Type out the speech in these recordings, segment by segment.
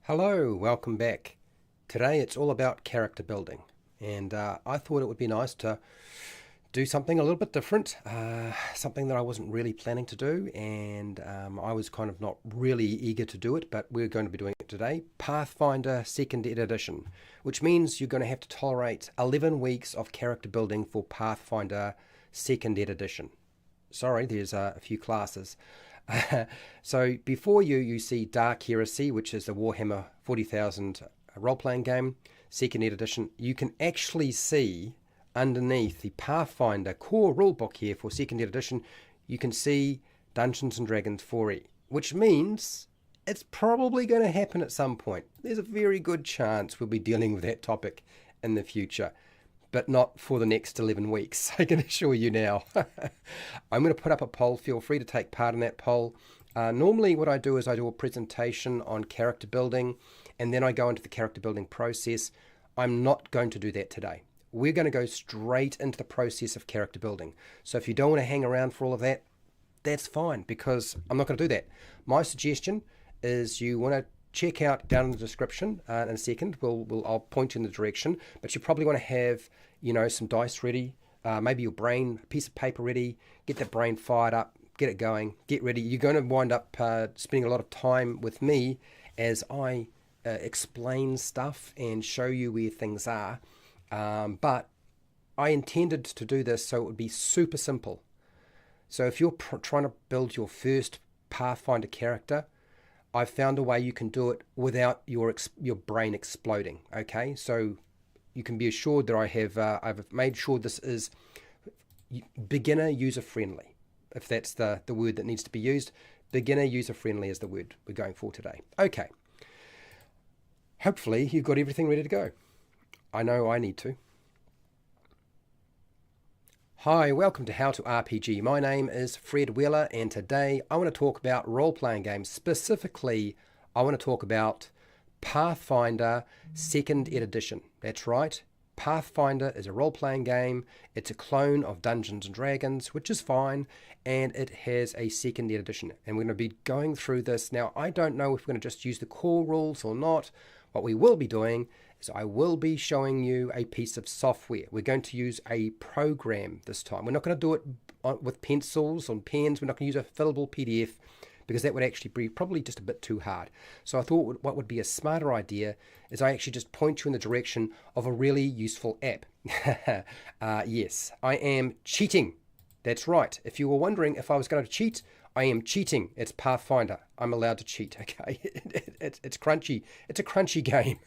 Hello, welcome back. Today it's all about character building, and I thought it would be nice to do something a little bit different, something that I wasn't really planning to do, and I was kind of not really eager to do it, but we're going to be doing it today. Pathfinder 2nd Ed Edition, which means you're going to have to tolerate 11 weeks of character building for Pathfinder 2nd Ed Edition. Sorry, there's a few classes. So before you see Dark Heresy, which is the Warhammer 40,000 role-playing game, 2nd Ed Edition. You can actually see underneath the Pathfinder core rulebook here for 2nd Ed Edition, you can see Dungeons and Dragons 4E, which means it's probably going to happen at some point. There's a very good chance we'll be dealing with that topic in the future, but not for the next 11 weeks, I can assure you now. I'm going to put up a poll. Feel free to take part in that poll. Normally what I do is I do a presentation on character building, and then I go into the character building process. I'm not going to do that today. We're going to go straight into the process of character building. So if you don't want to hang around for all of that, that's fine, because I'm not going to do that. My suggestion is you want to check out down in the description in a second. I'll point you in the direction, but you probably want to have, some dice ready, maybe your brain, a piece of paper ready, get that brain fired up, get it going, get ready. You're going to wind up spending a lot of time with me as I explain stuff and show you where things are. But I intended to do this so it would be super simple. So if you're trying to build your first Pathfinder character, I've found a way you can do it without your brain exploding. Okay, so you can be assured that I've made sure this is beginner user friendly. If that's the word that needs to be used, beginner user friendly is the word we're going for today. Okay, hopefully you've got everything ready to go. I know I need to. Hi, welcome to How to RPG. My name is Fred Wheeler, and today I want to talk about role-playing games. Specifically, I want to talk about Pathfinder 2nd Ed Edition. That's right, Pathfinder is a role-playing game. It's a clone of Dungeons and Dragons, which is fine, and it has a 2nd Ed Edition. And we're going to be going through this. Now, I don't know if we're going to just use the core rules or not. What we will be doing is I will be showing you a piece of software. We're going to use a program this time. We're not going to do it with pencils and pens. We're not going to use a fillable PDF, because that would actually be probably just a bit too hard. So I thought what would be a smarter idea is I actually just point you in the direction of a really useful app. Yes, I am cheating. That's right. If you were wondering if I was going to cheat, I am cheating. It's Pathfinder. I'm allowed to cheat, okay? It's crunchy. It's a crunchy game.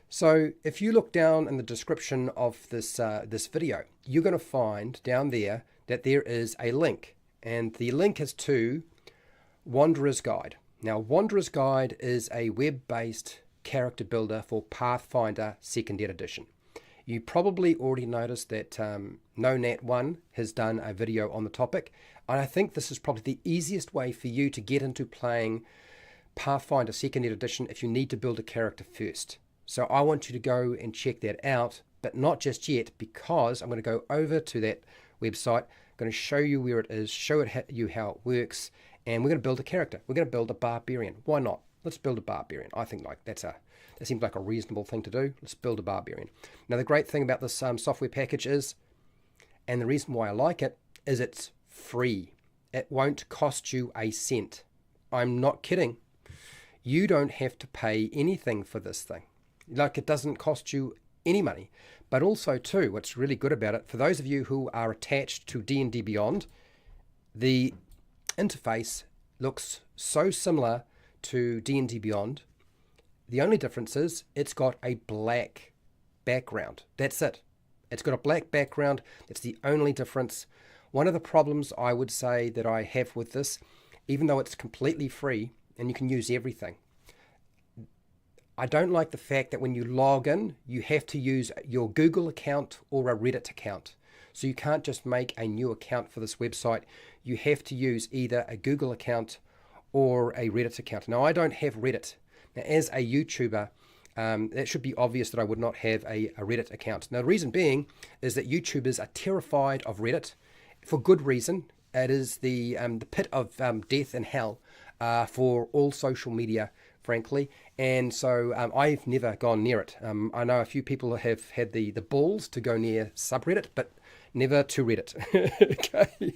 So if you look down in the description of this video, you're going to find down there that there is a link. And the link is to Wanderer's Guide. Now, Wanderer's Guide is a web-based character builder for Pathfinder 2nd Ed Edition. You probably already noticed that NoNat1 has done a video on the topic, and I think this is probably the easiest way for you to get into playing Pathfinder 2nd Ed Edition if you need to build a character first. So I want you to go and check that out, but not just yet, because I'm going to go over to that website. I'm going to show you where it is, show you how it works, and we're going to build a character. We're going to build a Barbarian. Why not? Let's build a Barbarian. I think that seems like a reasonable thing to do. Let's build a Barbarian. Now, the great thing about this software package is, and the reason why I like it, is it's free. It won't cost you a cent. I'm not kidding. You don't have to pay anything for this thing. Like, it doesn't cost you any money. But also, too, what's really good about it, for those of you who are attached to D&D Beyond, the interface looks so similar to D&D Beyond. The only difference is it's got a black background. That's it. It's got a black background. That's the only difference. One of the problems I would say that I have with this, even though it's completely free and you can use everything, I don't like the fact that when you log in, you have to use your Google account or a Reddit account. So you can't just make a new account for this website. You have to use either a Google account or a Reddit account. Now, I don't have Reddit. Now, as a YouTuber, it should be obvious that I would not have a Reddit account. Now, the reason being is that YouTubers are terrified of Reddit for good reason. It is the pit of death and hell for all social media frankly. And so I've never gone near it. I know a few people have had the balls to go near subreddit, but never to Reddit. Okay.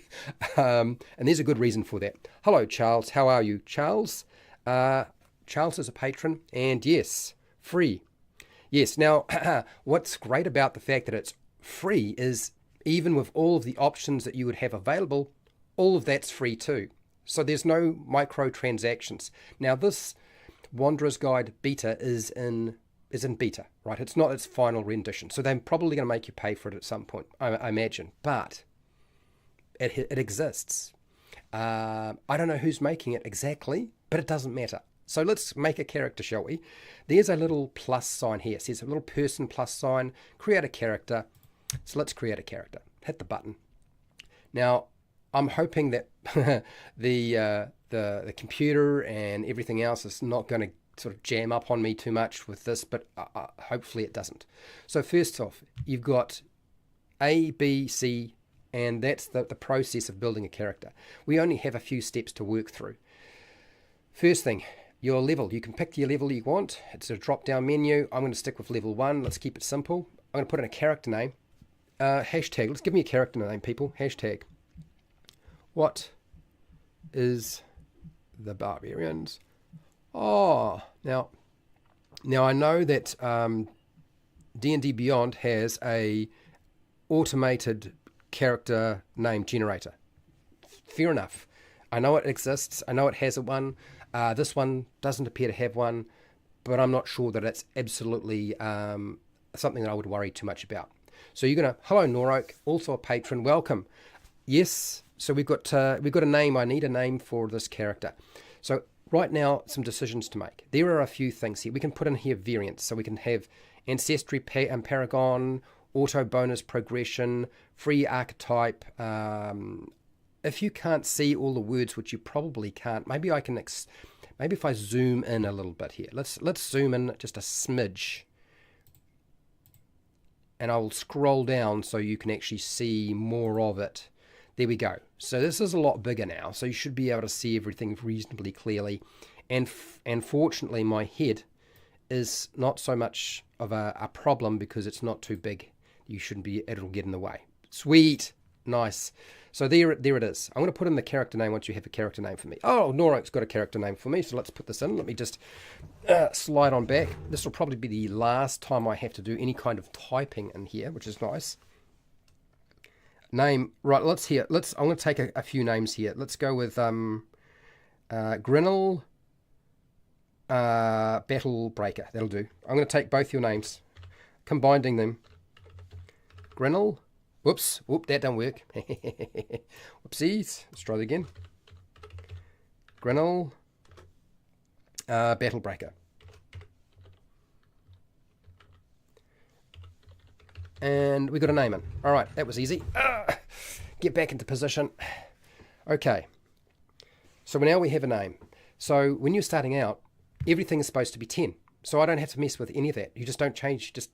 And there's a good reason for that. Hello, Charles. How are you, Charles? Charles is a patron, and yes, free. Yes, now, what's great about the fact that it's free is even with all of the options that you would have available, all of that's free too. So there's no microtransactions. Now, this Wanderer's Guide beta is in beta, right? It's not its final rendition. So they're probably going to make you pay for it at some point, I imagine. But it exists. I don't know who's making it exactly, but it doesn't matter. So let's make a character, shall we? There's a little plus sign here. It says a little person plus sign, create a character. So let's create a character. Hit the button. Now, I'm hoping that the computer and everything else is not going to sort of jam up on me too much with this, but hopefully it doesn't. So first off, you've got A, B, C, and that's the process of building a character. We only have a few steps to work through. First thing, your level. You can pick your level you want. It's a drop-down menu. I'm going to stick with level 1. Let's keep it simple. I'm going to put in a character name. Hashtag. Let's give me a character name, people. Hashtag. What is the Barbarians? Oh, now I know that D&D Beyond has a automated character name generator. Fair enough. I know it exists. I know it has one. This one doesn't appear to have one, but I'm not sure that it's absolutely something that I would worry too much about. So you're going to, hello Noroak, also a patron, welcome. Yes, so we've got a name. I need a name for this character. So right now, some decisions to make. There are a few things here. We can put in here variants. So we can have Ancestry Paragon, Auto Bonus Progression, Free Archetype. If you can't see all the words, which you probably can't, maybe I can, maybe if I zoom in a little bit here. Let's zoom in just a smidge. And I will scroll down so you can actually see more of it. There we go. So this is a lot bigger now, so you should be able to see everything reasonably clearly. And fortunately, my head is not so much of a problem because it's not too big. You shouldn't be, it'll get in the way. Sweet. Nice. So there it is. I'm going to put in the character name once you have a character name for me. Oh, Noroak's got a character name for me, so let's put this in. Let me just slide on back. This will probably be the last time I have to do any kind of typing in here, which is nice. Name, right, I'm going to take a few names here. Let's go with Grinnell Battle Breaker. That'll do. I'm going to take both your names, combining them. Grinnell, whoops, that don't work. Whoopsies, let's try that again. Grinnell Battle Breaker. And we got a name in. All right, that was easy. Get back into position. Okay. So now we have a name. So when you're starting out, everything is supposed to be 10. So I don't have to mess with any of that. You just don't change, just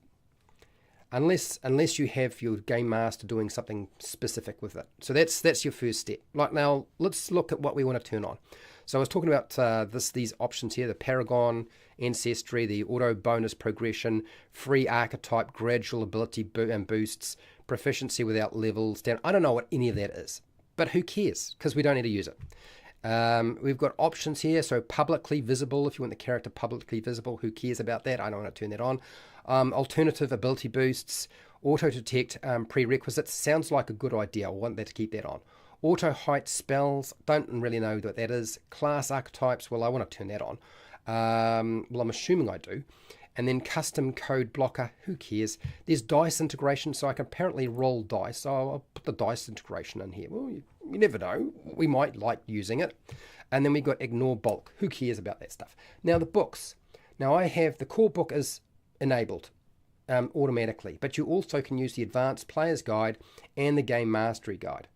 unless you have your game master doing something specific with it. So that's your first step. Like now, let's look at what we want to turn on. So I was talking about these options here, the Paragon, Ancestry, the Auto Bonus Progression, Free Archetype, Gradual Ability and Boosts, Proficiency without levels down. I don't know what any of that is, but who cares? Because we don't need to use it. We've got options here, so publicly visible, if you want the character publicly visible, who cares about that? I don't want to turn that on. Alternative ability boosts, auto detect prerequisites, sounds like a good idea. I want that to keep that on. Auto height spells, don't really know what that is. Class archetypes, well, I want to turn that on. Well, I'm assuming I do. And then custom code blocker, who cares? There's dice integration, so I can apparently roll dice. So I'll put the dice integration in here. Well, you never know. We might like using it. And then we've got ignore bulk. Who cares about that stuff? Now the books. Now I have the core book is enabled automatically, but you also can use the advanced player's guide and the game mastery guide.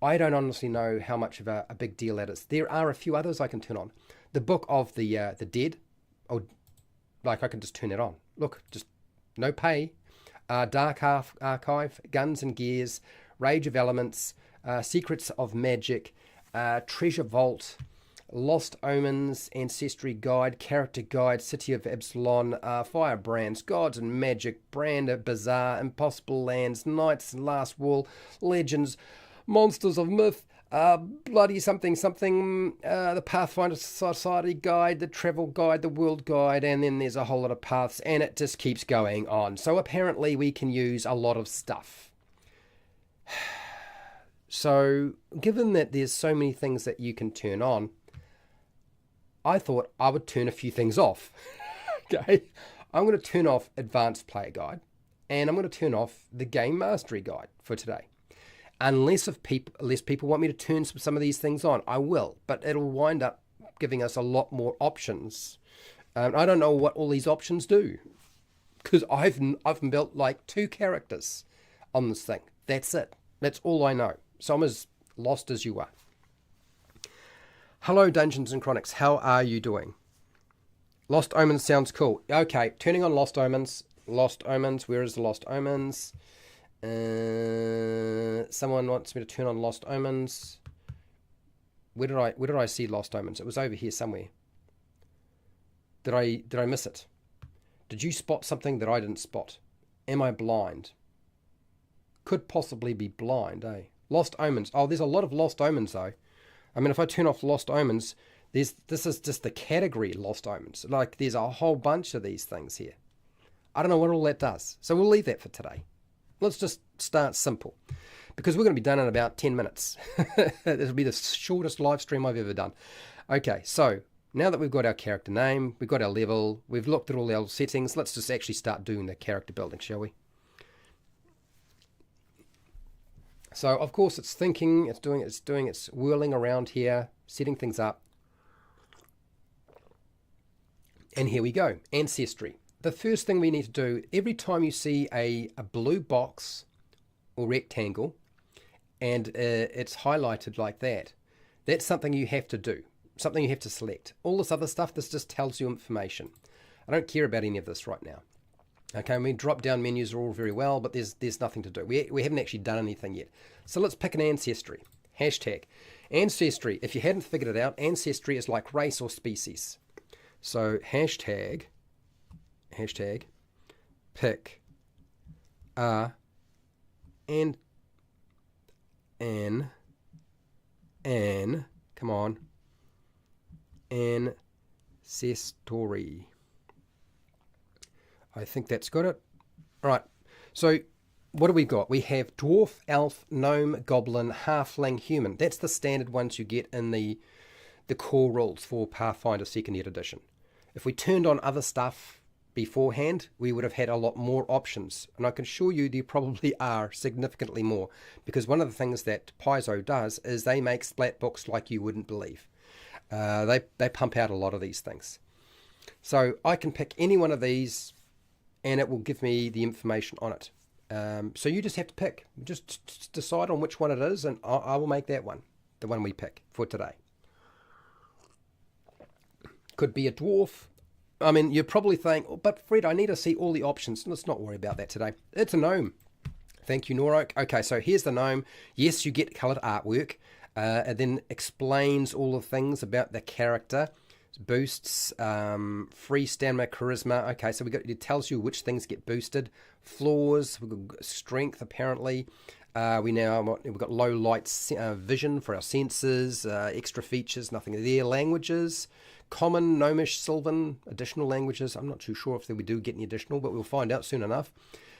I don't honestly know how much of a big deal that is. There are a few others I can turn on. The Book of the Dead, or like I can just turn it on. Look, just no pay. Dark Archive, Guns and Gears, Rage of Elements, Secrets of Magic, Treasure Vault, Lost Omens, Ancestry Guide, Character Guide, City of Absalon, Firebrands, Gods and Magic, Brand Bazaar, Impossible Lands, Knights and Last Wall, Legends, Monsters of Myth, bloody something something, the Pathfinder Society Guide, the Travel Guide, the World Guide, and then there's a whole lot of paths, and it just keeps going on. So apparently we can use a lot of stuff. So given that there's so many things that you can turn on, I thought I would turn a few things off. Okay, I'm going to turn off Advanced Player Guide, and I'm going to turn off the Game Mastery Guide for today. Unless people want me to turn some of these things on, I will, but it'll wind up giving us a lot more options. I don't know what all these options do, because I've built like 2 characters on this thing. That's it. That's all I know. So I'm as lost as you are. Hello, Dungeons and Chronics. How are you doing? Lost Omens sounds cool. Okay, turning on Lost Omens. Lost Omens. Where is the Lost Omens? Someone wants me to turn on Lost Omens. Where did I see Lost Omens? It was over here somewhere. Did I miss it? Did you spot something that I didn't spot? Am I blind? Could possibly be blind, eh? Lost Omens. Oh, there's a lot of Lost Omens though. I mean, if I turn off Lost Omens, this is just the category Lost Omens. Like, there's a whole bunch of these things here. I don't know what all that does. So we'll leave that for today. Let's just start simple, because we're going to be done in about 10 minutes. This will be the shortest live stream I've ever done. Okay, so now that we've got our character name, we've got our level, we've looked at all our settings, let's just actually start doing the character building, shall we? So, of course, it's thinking, it's whirling around here, setting things up. And here we go, Ancestry. The first thing we need to do, every time you see a blue box or rectangle, and it's highlighted like that, that's something you have to do, something you have to select. All this other stuff, this just tells you information. I don't care about any of this right now. Okay, I mean, drop-down menus are all very well, but there's nothing to do. We haven't actually done anything yet. So let's pick an ancestry. Hashtag. Ancestry, if you hadn't figured it out, ancestry is like race or species. So hashtag pick a and an, come on, ancestry. I think that's got it. All right. So what do we got? We have dwarf, elf, gnome, goblin, halfling, human. That's the standard ones you get in the core rules for Pathfinder 2nd Ed Edition. If we turned on other stuff beforehand, we would have had a lot more options. And I can assure you there probably are significantly more, because one of the things that Paizo does is they make splat books like you wouldn't believe. They pump out a lot of these things. So I can pick any one of these, and it will give me the information on it. So you just have to pick. Just decide on which one it is, and I will make that one, the one we pick for today. Could be a dwarf. I mean, you're probably thinking, oh, but Fred, I need to see all the options. Let's not worry about that today. It's a gnome. Thank you, Norok. Okay, so here's the gnome. Yes, you get coloured artwork. It then explains all the things about the character. Boosts, free stamina, charisma. Okay, so it tells you which things get boosted. Flaws, we've got strength apparently. We've got low light vision for our senses. Extra features, nothing there. Languages, common, gnomish, sylvan, additional languages. I'm not too sure if we do get any additional, but we'll find out soon enough.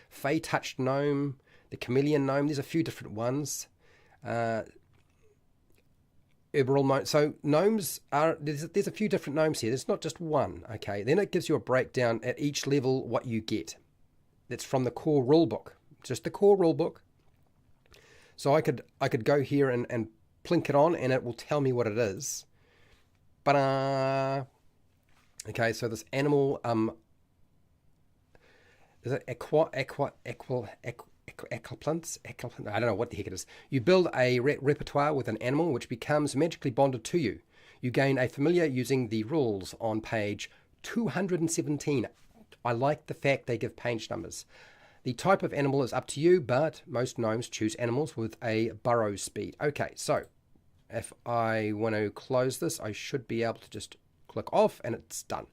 Fey touched gnome, the chameleon gnome. There's a few different ones. So gnomes are, there's a few different gnomes here. There's not just one, okay? Then it gives you a breakdown at each level what you get. That's from the core rulebook, just the core rulebook. So I could go here and plink it on, and it will tell me what it is. Okay, so this animal, is it equiplants? I don't know what the heck it is. You build a repertoire with an animal which becomes magically bonded to you. You gain a familiar using the rules on page 217. I like the fact they give page numbers. The type of animal is up to you, but most gnomes choose animals with a burrow speed. Okay, so If I want to close this, I should be able to just click off and it's done.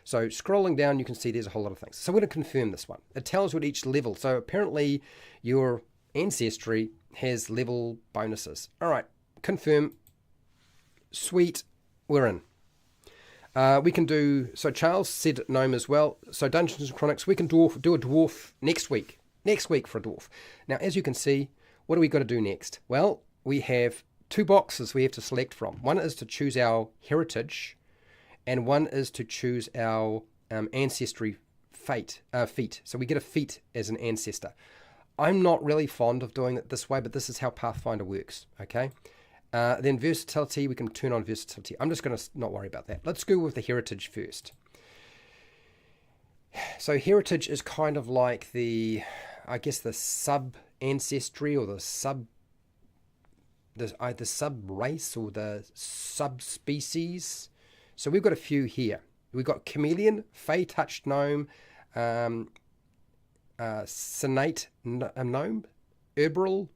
So scrolling down, you can see there's a whole lot of things. So we're going to confirm this one. It tells you at each level. So apparently your ancestry has level bonuses. All right, confirm. Sweet, we're in. We can do, so Charles said gnome as well. So Dungeons and Chronics, we can do a dwarf next week. Next week for a dwarf. Now, as you can see, what do we got to do next? Well, we have 2 boxes we have to select from. One is to choose our heritage, and one is to choose our ancestry feat. So we get a feat as an ancestor. I'm not really fond of doing it this way, but this is how Pathfinder works, okay? Then versatility, we can turn on versatility. I'm just going to not worry about that. Let's go with the heritage first. So heritage is kind of like the, I guess, the sub-ancestry or the sub-race or the subspecies. So we've got a few here. We've got chameleon, fey-touched gnome, Senate gnome, Herbrel,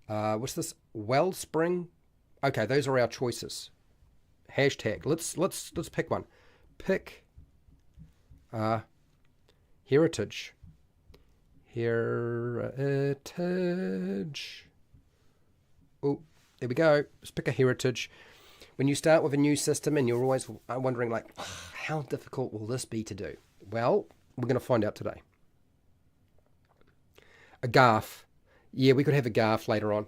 what's this? Wellspring. Okay, those are our choices. Hashtag. Let's pick one. Pick heritage. Heritage. Oh, there we go. Let's pick a heritage. When you start with a new system and you're always wondering, like, how difficult will this be to do? Well, we're going to find out today. A garf. Yeah, we could have a garf later on.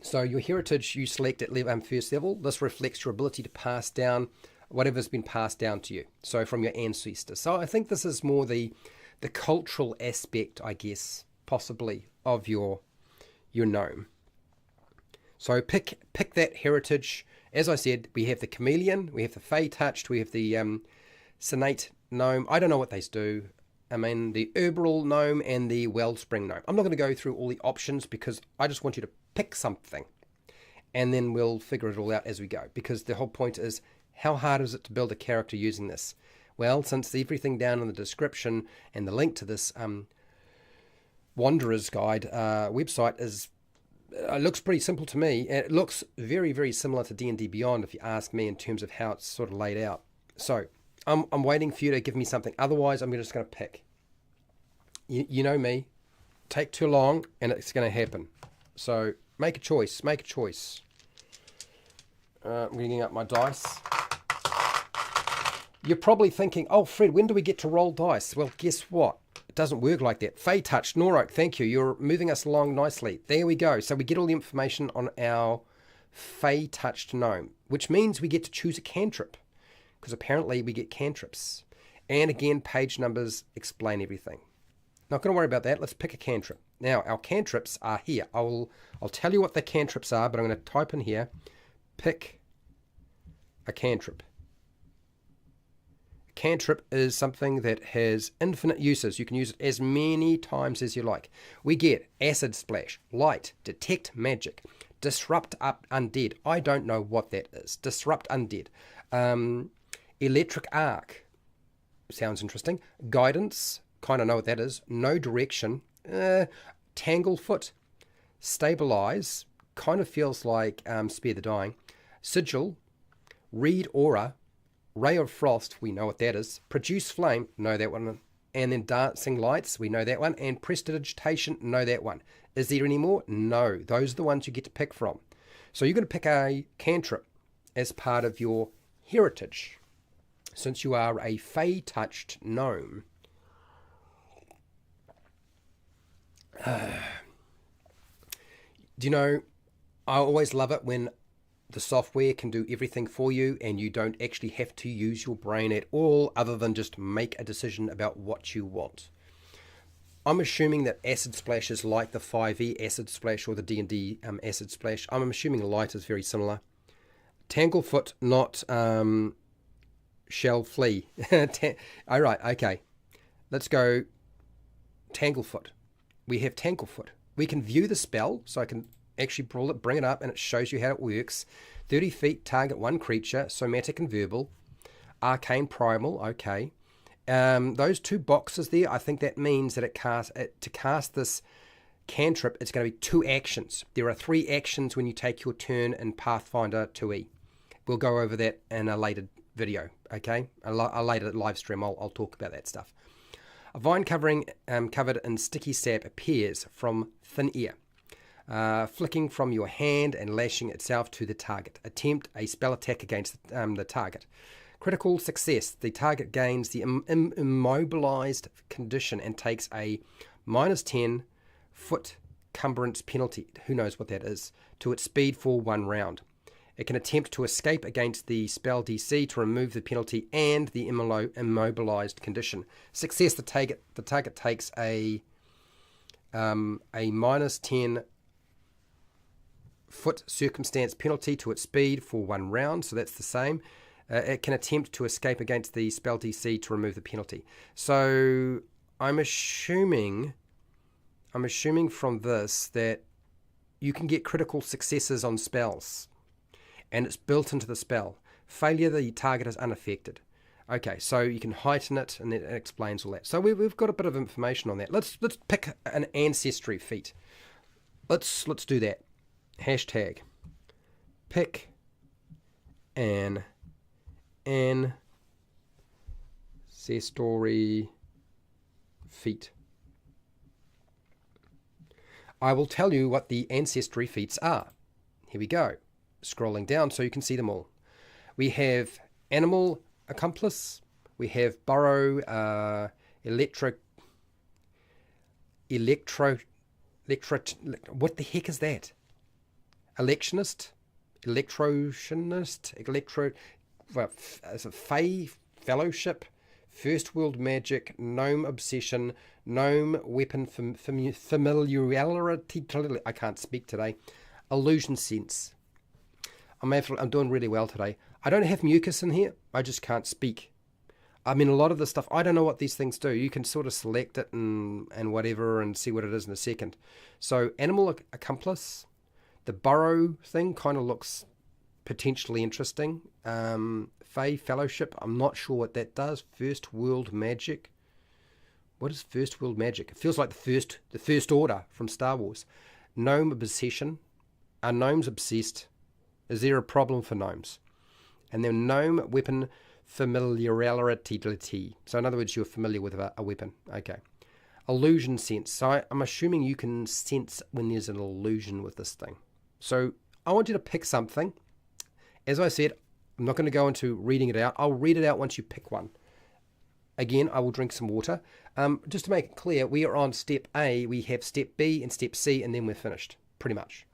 So your heritage you select at first level. This reflects your ability to pass down whatever's been passed down to you. So from your ancestors. So I think this is more the cultural aspect, I guess, possibly of your gnome. So pick that heritage. As I said, we have the chameleon, we have the fey touched, we have the Senate gnome. I don't know what these do. I mean, the Herbrel gnome and the Wellspring gnome. I'm not going to go through all the options because I just want you to pick something and then we'll figure it all out as we go, because the whole point is, how hard is it to build a character using this? Well, since everything down in the description and the link to this Wanderer's Guide website is looks pretty simple to me. It looks very, very similar to D&D Beyond if you ask me, in terms of how it's sort of laid out. So I'm waiting for you to give me something. Otherwise, I'm just going to pick. You know me. Take too long, and it's going to happen. So make a choice. Make a choice. I'm bringing up my dice. You're probably thinking, oh, Fred, when do we get to roll dice? Well, guess what? It doesn't work like that. Fey touched, Norok, thank you. You're moving us along nicely. There we go. So we get all the information on our Fey touched gnome, which means we get to choose a cantrip, because apparently we get cantrips. And again, page numbers explain everything. Not going to worry about that. Let's pick a cantrip. Now, our cantrips are here. I'll tell you what the cantrips are, but I'm going to type in here, pick a cantrip. Cantrip is something that has infinite uses. You can use it as many times as you like. We get Acid Splash, Light, Detect Magic, Disrupt Undead. I don't know what that is. Disrupt Undead. Electric Arc. Sounds interesting. Guidance. Kind of know what that is. No Direction. Tanglefoot. Stabilize. Kind of feels like Spare the Dying. Sigil. Read Aura. Ray of Frost, we know what that is. Produce Flame, know that one. And then Dancing Lights, we know that one. And Prestidigitation, know that one. Is there any more? No. Those are the ones you get to pick from. So you're going to pick a cantrip as part of your heritage, since you are a Fey-touched gnome. Do you know, I always love it when the software can do everything for you and you don't actually have to use your brain at all, other than just make a decision about what you want. I'm assuming that Acid Splash is like the 5e Acid Splash or the D&D Acid Splash. I'm assuming Light is very similar. Tanglefoot, not Shell Flee. All right, okay. Let's go Tanglefoot. We have Tanglefoot. We can view the spell, so I can actually bring it up, and it shows you how it works. 30 feet, target one creature, somatic and verbal. Arcane Primal, okay. Those 2 boxes there, I think that means that to cast this cantrip, it's going to be 2 actions. There are 3 actions when you take your turn in Pathfinder 2e. We'll go over that in a later video, okay? A later live stream, I'll talk about that stuff. A vine covered in sticky sap appears from thin air, flicking from your hand and lashing itself to the target. Attempt a spell attack against the target. Critical success. The target gains the immobilized condition and takes a -10 foot cumbrance penalty. Who knows what that is? To its speed for 1 round. It can attempt to escape against the spell DC to remove the penalty and the immobilized condition. Success. The target takes a -10 foot circumstance penalty to its speed for 1 round. So that's the same. It can attempt to escape against the spell DC to remove the penalty. So I'm assuming from this that you can get critical successes on spells, and it's built into the spell. Failure, the target is unaffected. Okay, so you can heighten it, and it explains all that. So we've got a bit of information on that. Let's pick an ancestry feat. Let's do that. Hashtag pick an ancestry feat. I will tell you what the ancestry feats are. Here we go. Scrolling down so you can see them all. We have animal accomplice. We have burrow, what the heck is that? Electionist, Fey Fellowship, First World Magic, Gnome Obsession, Gnome Weapon Familiarity, I can't speak today, Illusion Sense. I'm doing really well today. I don't have mucus in here, I just can't speak. I mean, a lot of the stuff, I don't know what these things do. You can sort of select it and whatever and see what it is in a second. So, Animal Accomplice, the burrow thing kind of looks potentially interesting. Fey Fellowship, I'm not sure what that does. First World Magic. What is First World Magic? It feels like the First Order from Star Wars. Gnome Obsession. Are gnomes obsessed? Is there a problem for gnomes? And then Gnome Weapon Familiarity. So in other words, you're familiar with a weapon. Okay. Illusion Sense. So I'm assuming you can sense when there's an illusion with this thing. So I want you to pick something. As I said, I'm not going to go into reading it out. I'll read it out once you pick one. Again, I will drink some water. Just to make it clear, we are on step A. We have step B and step C, and then we're finished. Pretty much.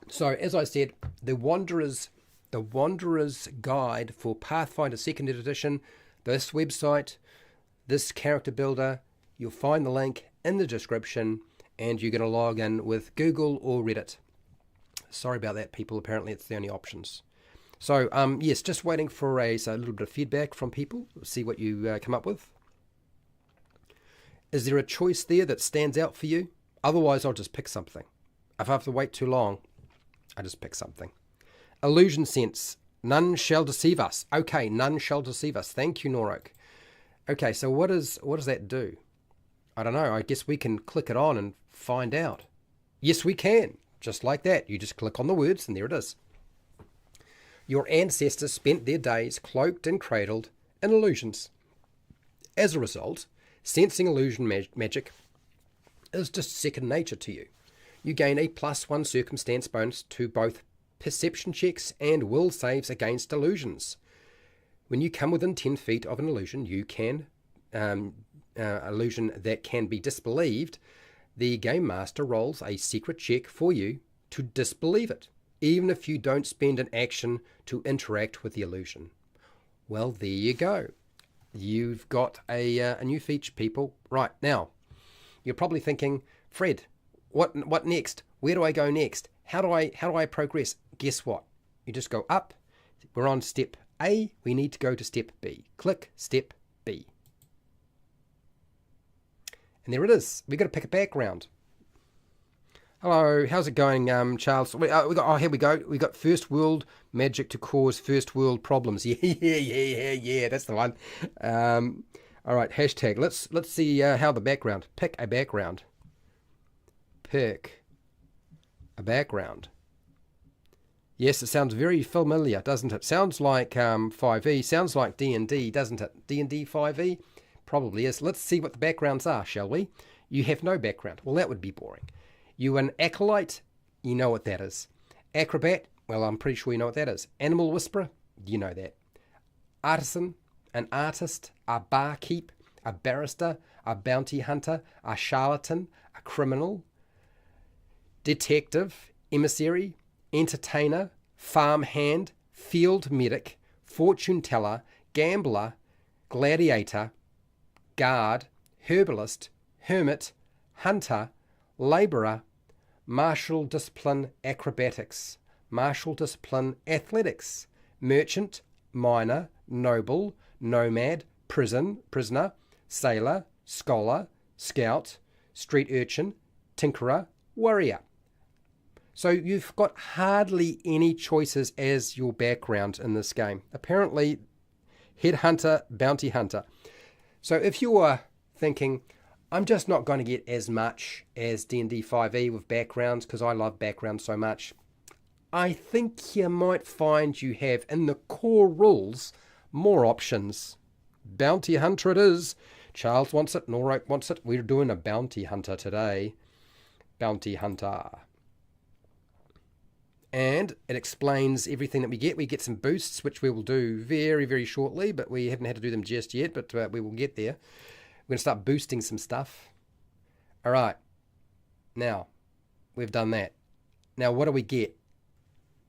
So, as I said, the Wanderer's Guide for Pathfinder 2nd Edition, this website, this character builder, you'll find the link in the description, and you're going to log in with Google or Reddit. Sorry about that, people. Apparently, it's the only options. So, yes, just waiting for a little bit of feedback from people. See what you come up with. Is there a choice there that stands out for you? Otherwise, I'll just pick something. If I have to wait too long, I just pick something. Illusion Sense. None shall deceive us. Okay, none shall deceive us. Thank you, Norok. Okay, so what does that do? I don't know. I guess we can click it on and find out. Yes, we can. Just like that. You just click on the words and there it is. Your ancestors spent their days cloaked and cradled in illusions. As a result, sensing illusion magic is just second nature to you. You gain a +1 circumstance bonus to both perception checks and will saves against illusions. When you come within 10 feet of an illusion, illusion that can be disbelieved, the Game Master rolls a secret check for you to disbelieve it, even if you don't spend an action to interact with the illusion. Well, there you go. You've got a new feature, people. Right, now, you're probably thinking, Fred, what next? Where do I go next? How do I progress? Guess what? You just go up. We're on step A. We need to go to step B. Click step B. And there it is. We've got to pick a background. Hello, how's it going, Charles? Here we go. We got first world magic to cause first world problems. Yeah, that's the one. All right, hashtag. Let's see how the background. Pick a background. Pick a background. Yes, it sounds very familiar, doesn't it? Sounds like 5e. Sounds like D&D, doesn't it? D&D 5e? Probably is. Let's see what the backgrounds are, shall we? You have no background. Well, that would be boring. You an acolyte? You know what that is. Acrobat? Well, I'm pretty sure you know what that is. Animal whisperer? You know that. Artisan? An artist? A barkeep? A barrister? A bounty hunter? A charlatan? A criminal? Detective? Emissary? Entertainer? Farmhand? Field medic? Fortune teller? Gambler? Gladiator? Guard? Herbalist? Hermit? Hunter? Labourer? Martial discipline acrobatics? Martial discipline athletics? Merchant? Miner? Noble? Nomad? Prisoner? Sailor? Scholar? Scout? Street urchin? Tinkerer? Warrior. So you've got hardly any choices as your background in this game. Apparently, headhunter, bounty hunter. So if you are thinking, I'm just not going to get as much as D&D 5e with backgrounds because I love backgrounds so much, I think you might find you have in the core rules more options. Bounty hunter it is. Charles wants it, Norok wants it. We're doing a bounty hunter today. Bounty hunter. And it explains everything that we get. We get some boosts, which we will do very, very shortly, but we haven't had to do them just yet, but we will get there. We're going to start boosting some stuff. All right. Now, we've done that. Now, what do we get?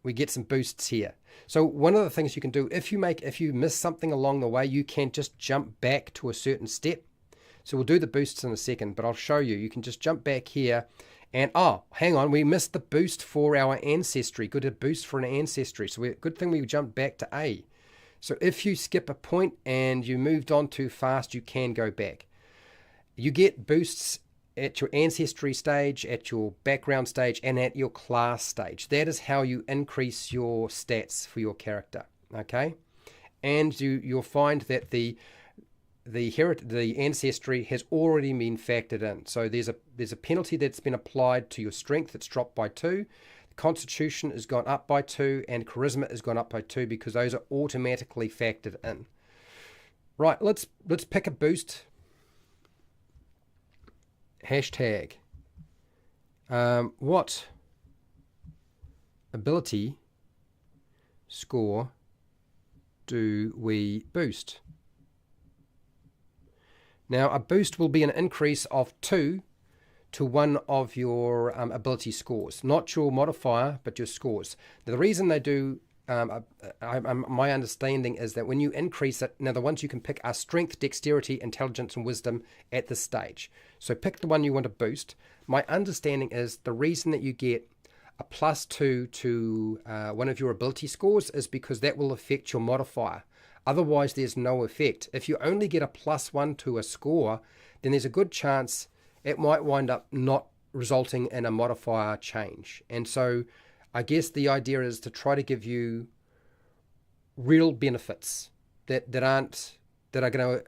We get some boosts here. So one of the things you can do, if you miss something along the way, you can just jump back to a certain step. So we'll do the boosts in a second, but I'll show you. You can just jump back here. And, oh, hang on, we missed the boost for our ancestry. Good boost for an ancestry. So good thing we jumped back to A. So if you skip a point and you moved on too fast, you can go back. You get boosts at your ancestry stage, at your background stage, and at your class stage. That is how you increase your stats for your character, okay? And you'll find that the ancestry has already been factored in. So there's a penalty that's been applied to your strength that's dropped by 2. Constitution has gone up by 2, and charisma has gone up by 2 because those are automatically factored in. Right, let's pick a boost. Hashtag. What ability score do we boost? Now, a boost will be an increase of 2 to one of your ability scores. Not your modifier, but your scores. Now, the reason they do, my understanding is that when you increase it, now the ones you can pick are strength, dexterity, intelligence, and wisdom at this stage. So pick the one you want to boost. My understanding is the reason that you get a +2 to one of your ability scores is because that will affect your modifier. Otherwise, there's no effect. If you only get a +1 to a score, then there's a good chance it might wind up not resulting in a modifier change. And so I guess the idea is to try to give you real benefits that are going to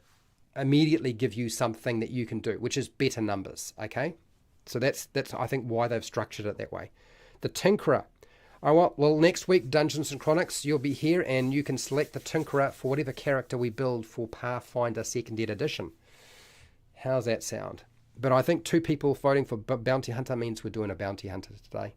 immediately give you something that you can do, which is better numbers, okay? So that's I think why they've structured it that way. The Tinkerer. Well, next week, Dungeons and Chronics, you'll be here and you can select the Tinkerer for whatever character we build for Pathfinder 2nd Edition. How's that sound? But I think 2 people voting for Bounty Hunter means we're doing a Bounty Hunter today.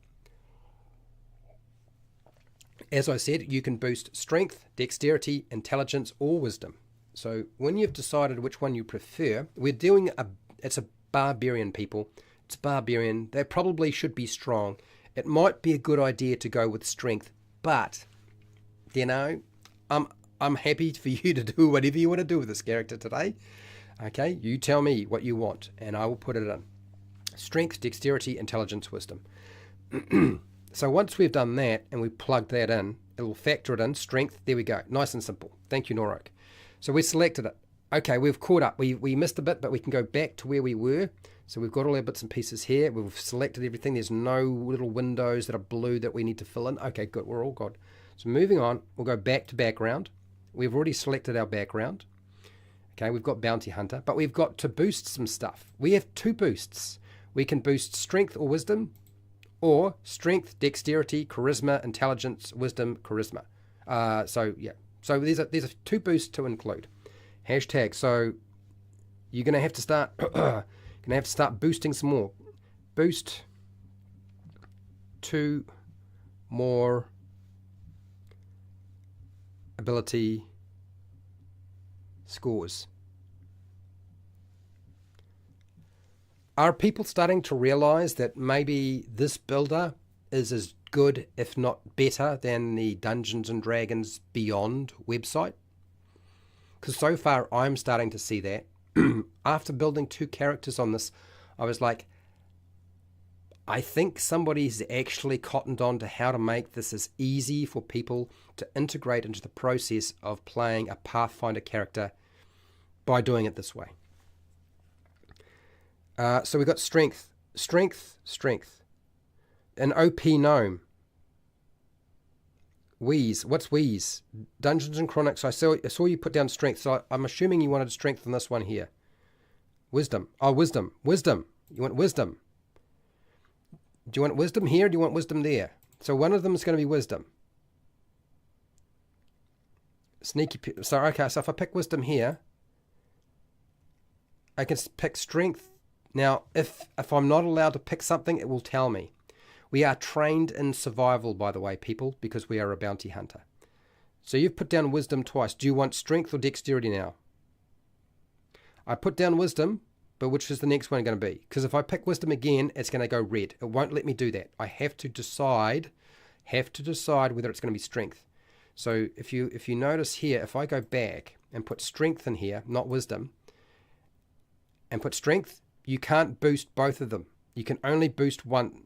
As I said, you can boost strength, dexterity, intelligence, or wisdom. So when you've decided which one you prefer, it's a barbarian, people. It's barbarian. They probably should be strong. It might be a good idea to go with strength, but, you know, I'm happy for you to do whatever you want to do with this character today. Okay, you tell me what you want, and I will put it in. Strength, dexterity, intelligence, wisdom. So once we've done that, and we plugged that in, it will factor it in. Strength, there we go. Nice and simple. Thank you, Norok. So we selected it. Okay, we've caught up. We missed a bit, but we can go back to where we were. So we've got all our bits and pieces here. We've selected everything. There's no little windows that are blue that we need to fill in. Okay, good. We're all good. So moving on, we'll go back to background. We've already selected our background. Okay, we've got bounty hunter, but we've got to boost some stuff. We have 2 boosts. We can boost strength or wisdom, or strength, dexterity, charisma, intelligence, wisdom, charisma. So these are 2 boosts to include. Hashtag. So you're gonna have to start boosting some more. Boost 2 more ability scores. Are people starting to realize that maybe this builder is as good, if not better, than the Dungeons and Dragons Beyond website? Because so far I'm starting to see that. After building 2 characters on this, I was like, I think somebody's actually cottoned on to how to make this as easy for people to integrate into the process of playing a Pathfinder character by doing it this way. So we've got strength. An OP gnome. Wheeze. What's wheeze? Dungeons and Chronics. I saw you put down strength, so I'm assuming you wanted strength on this one here. Wisdom. Oh, wisdom. You want wisdom. Do you want wisdom here or do you want wisdom there? So one of them is going to be wisdom. Sneaky. So, okay, so if I pick wisdom here, I can pick strength. Now, if I'm not allowed to pick something, it will tell me. We are trained in survival, by the way, people, because we are a bounty hunter. So you've put down wisdom twice. Do you want strength or dexterity now? I put down wisdom, but which is the next one going to be? Because if I pick wisdom again, it's going to go red. It won't let me do that. I have to decide whether it's going to be strength. So if you notice here, if I go back and put strength in here, not wisdom, and put strength, you can't boost both of them. You can only boost one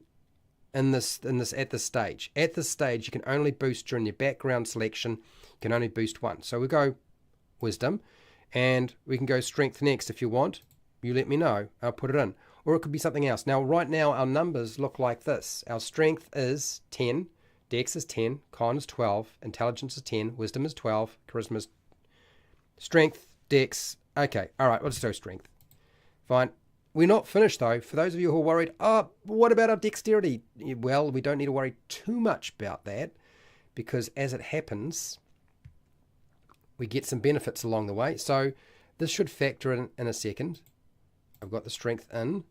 at this stage. At this stage, you can only boost during your background selection. You can only boost one. So we go wisdom, and we can go strength next if you want. You let me know. I'll put it in. Or it could be something else. Now, right now, our numbers look like this. Our strength is 10. Dex is 10. Con is 12. Intelligence is 10. Wisdom is 12. Charisma is... Strength, Dex. Okay. All right. Let's do strength. Fine. We're not finished, though. For those of you who are worried, what about our dexterity? Well, we don't need to worry too much about that because as it happens, we get some benefits along the way. So this should factor in a second. I've got the strength in,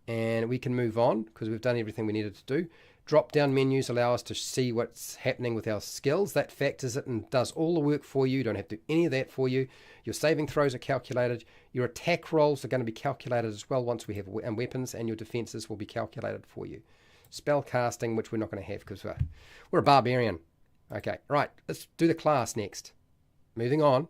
and we can move on because we've done everything we needed to do. Drop-down menus allow us to see what's happening with our skills. That factors it and does all the work for you. You don't have to do any of that for you. Your saving throws are calculated. Your attack rolls are going to be calculated as well once we have weapons, and your defenses will be calculated for you. Spell casting, which we're not going to have because we're a barbarian. Okay, right, let's do the class next. Moving on.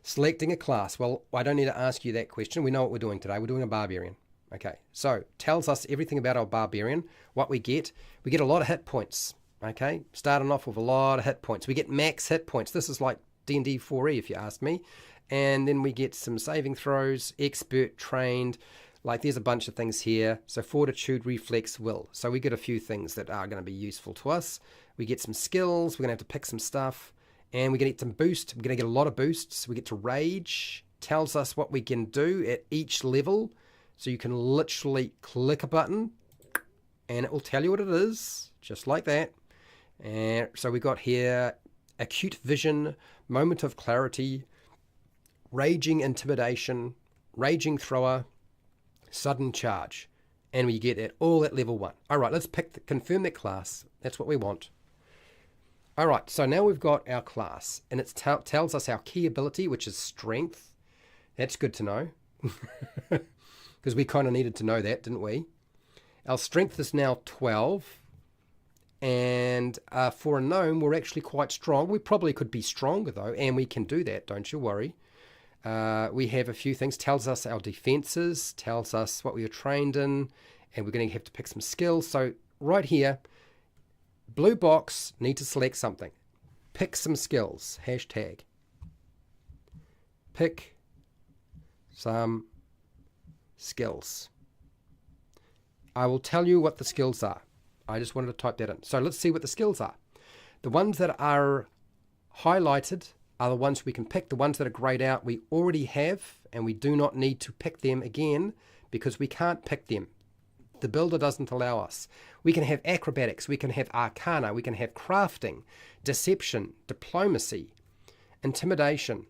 Selecting a class. Well, I don't need to ask you that question. We know what we're doing today. We're doing a barbarian. Okay, so tells us everything about our barbarian. What we get a lot of hit points. Okay, starting off with a lot of hit points. We get max hit points. This is like D&D 4E if you ask me. And then we get some saving throws, expert, trained. Like there's a bunch of things here. So fortitude, reflex, will. So we get a few things that are going to be useful to us. We get some skills. We're going to have to pick some stuff. And we're going to get some boost. We're going to get a lot of boosts. We get to rage. Tells us what we can do at each level. So you can literally click a button and it will tell you what it is. Just like that. And so we got here acute vision, moment of clarity, raging intimidation, raging thrower, sudden charge. And we get it all at level 1. All right, let's confirm that class. That's what we want. All right, so now we've got our class, and it tells us our key ability, which is strength. That's good to know, because we kind of needed to know that, didn't we? Our strength is now 12, and for a gnome, we're actually quite strong. We probably could be stronger, though, and we can do that, don't you worry. We have a few things. Tells us our defenses, tells us what we were trained in, and we're going to have to pick some skills. So right here, blue box, need to select something. Pick some skills. Hashtag. Pick some skills. I will tell you what the skills are. I just wanted to type that in. So let's see what the skills are. The ones that are highlighted are the ones we can pick. The ones that are grayed out we already have, and we do not need to pick them again because we can't pick them. The builder doesn't allow us. We can have acrobatics, we can have arcana, we can have crafting, deception, diplomacy, intimidation,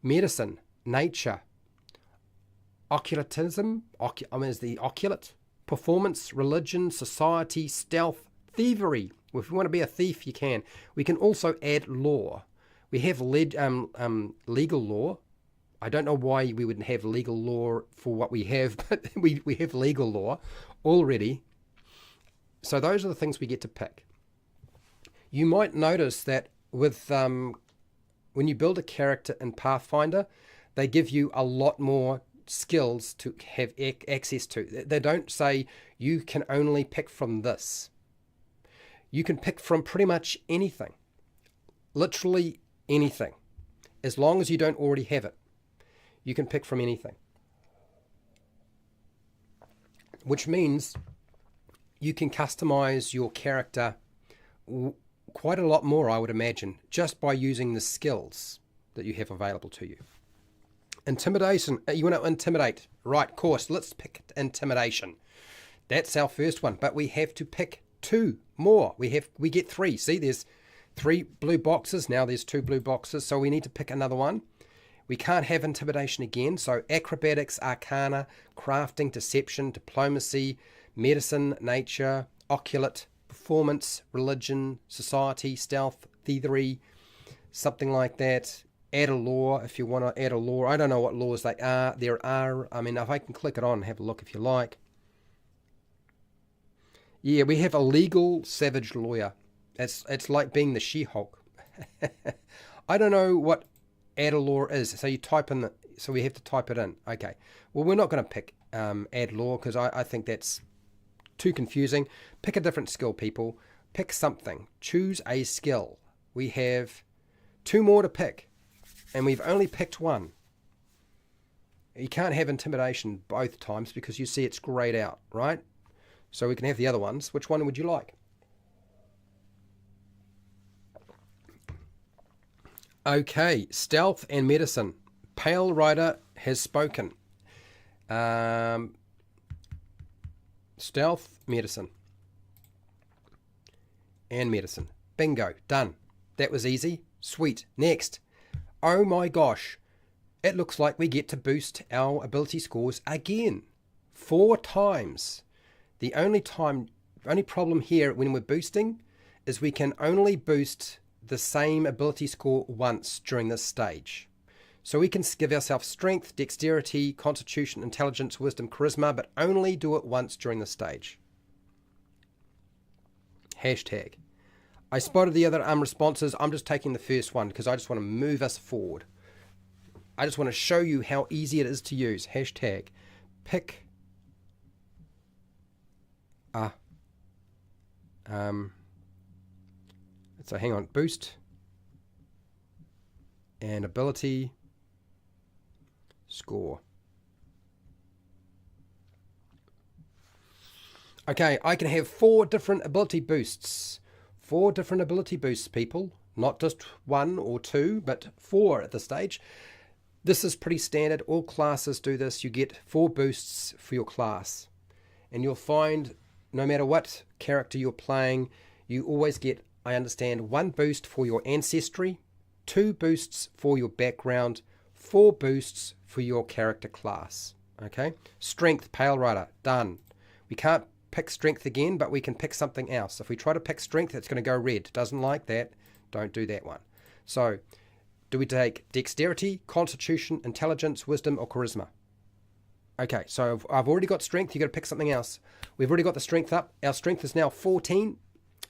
medicine, nature, occultism, is the occulate, performance, religion, society, stealth, thievery. Well, if you want to be a thief, you can. We can also add law. We have legal law. I don't know why we wouldn't have legal law for what we have, but we have legal law already. So those are the things we get to pick. You might notice that with when you build a character in Pathfinder, they give you a lot more skills to have access to. They don't say you can only pick from this. You can pick from pretty much anything. Literally anything. As long as you don't already have it. You can pick from anything. Which means you can customize your character quite a lot more, I would imagine, just by using the skills that you have available to you. Intimidation. You want to intimidate. Right, course. Let's pick intimidation. That's our first one. But we have to pick 2 more. We get 3. See, there's 3 blue boxes. Now there's 2 blue boxes. So we need to pick another one. We can't have intimidation again. So acrobatics, arcana, crafting, deception, diplomacy, medicine, nature, occulate, performance, religion, society, stealth, thievery, something like that. Add a law if you want to add a law. I don't know what laws they are. There are. I mean, if I can click it on and have a look if you like. Yeah, we have a legal savage lawyer. It's like being the She-Hulk. I don't know what add a law is. So you type in so we have to type it in. Okay. Well, we're not going to pick add law because I think that's too confusing. Pick a different skill, people. Pick something. Choose a skill. We have 2 more to pick, and we've only picked 1. You can't have intimidation both times because you see it's grayed out, right? So we can have the other ones. Which one would you like? Okay, stealth and medicine. Pale Rider has spoken. Stealth, medicine. And medicine. Bingo, done. That was easy. Sweet. Next. Oh my gosh. It looks like we get to boost our ability scores again. 4 times. The only problem here when we're boosting is we can only boost the same ability score once during this stage. So we can give ourselves strength, dexterity, constitution, intelligence, wisdom, charisma, but only do it once during the stage. Hashtag. I spotted the other responses. I'm just taking the first one because I just want to move us forward. I just want to show you how easy it is to use. Hashtag. Pick. So hang on. Boost. And ability. Score. Okay, I can have 4 different ability boosts. 4 different ability boosts, people. Not just 1 or 2, but 4 at this stage. This is pretty standard. All classes do this. You get 4 boosts for your class. And you'll find no matter what character you're playing, you always get, I understand, 1 boost for your ancestry, 2 boosts for your background, 4 boosts for your character class. Okay? Strength, Pale Rider, done. We can't pick strength again, but we can pick something else. If we try to pick strength, it's going to go red. Doesn't like that. Don't do that one. So, do we take dexterity, constitution, intelligence, wisdom, or charisma? Okay, so I've already got strength. You've got to pick something else. We've already got the strength up. Our strength is now 14.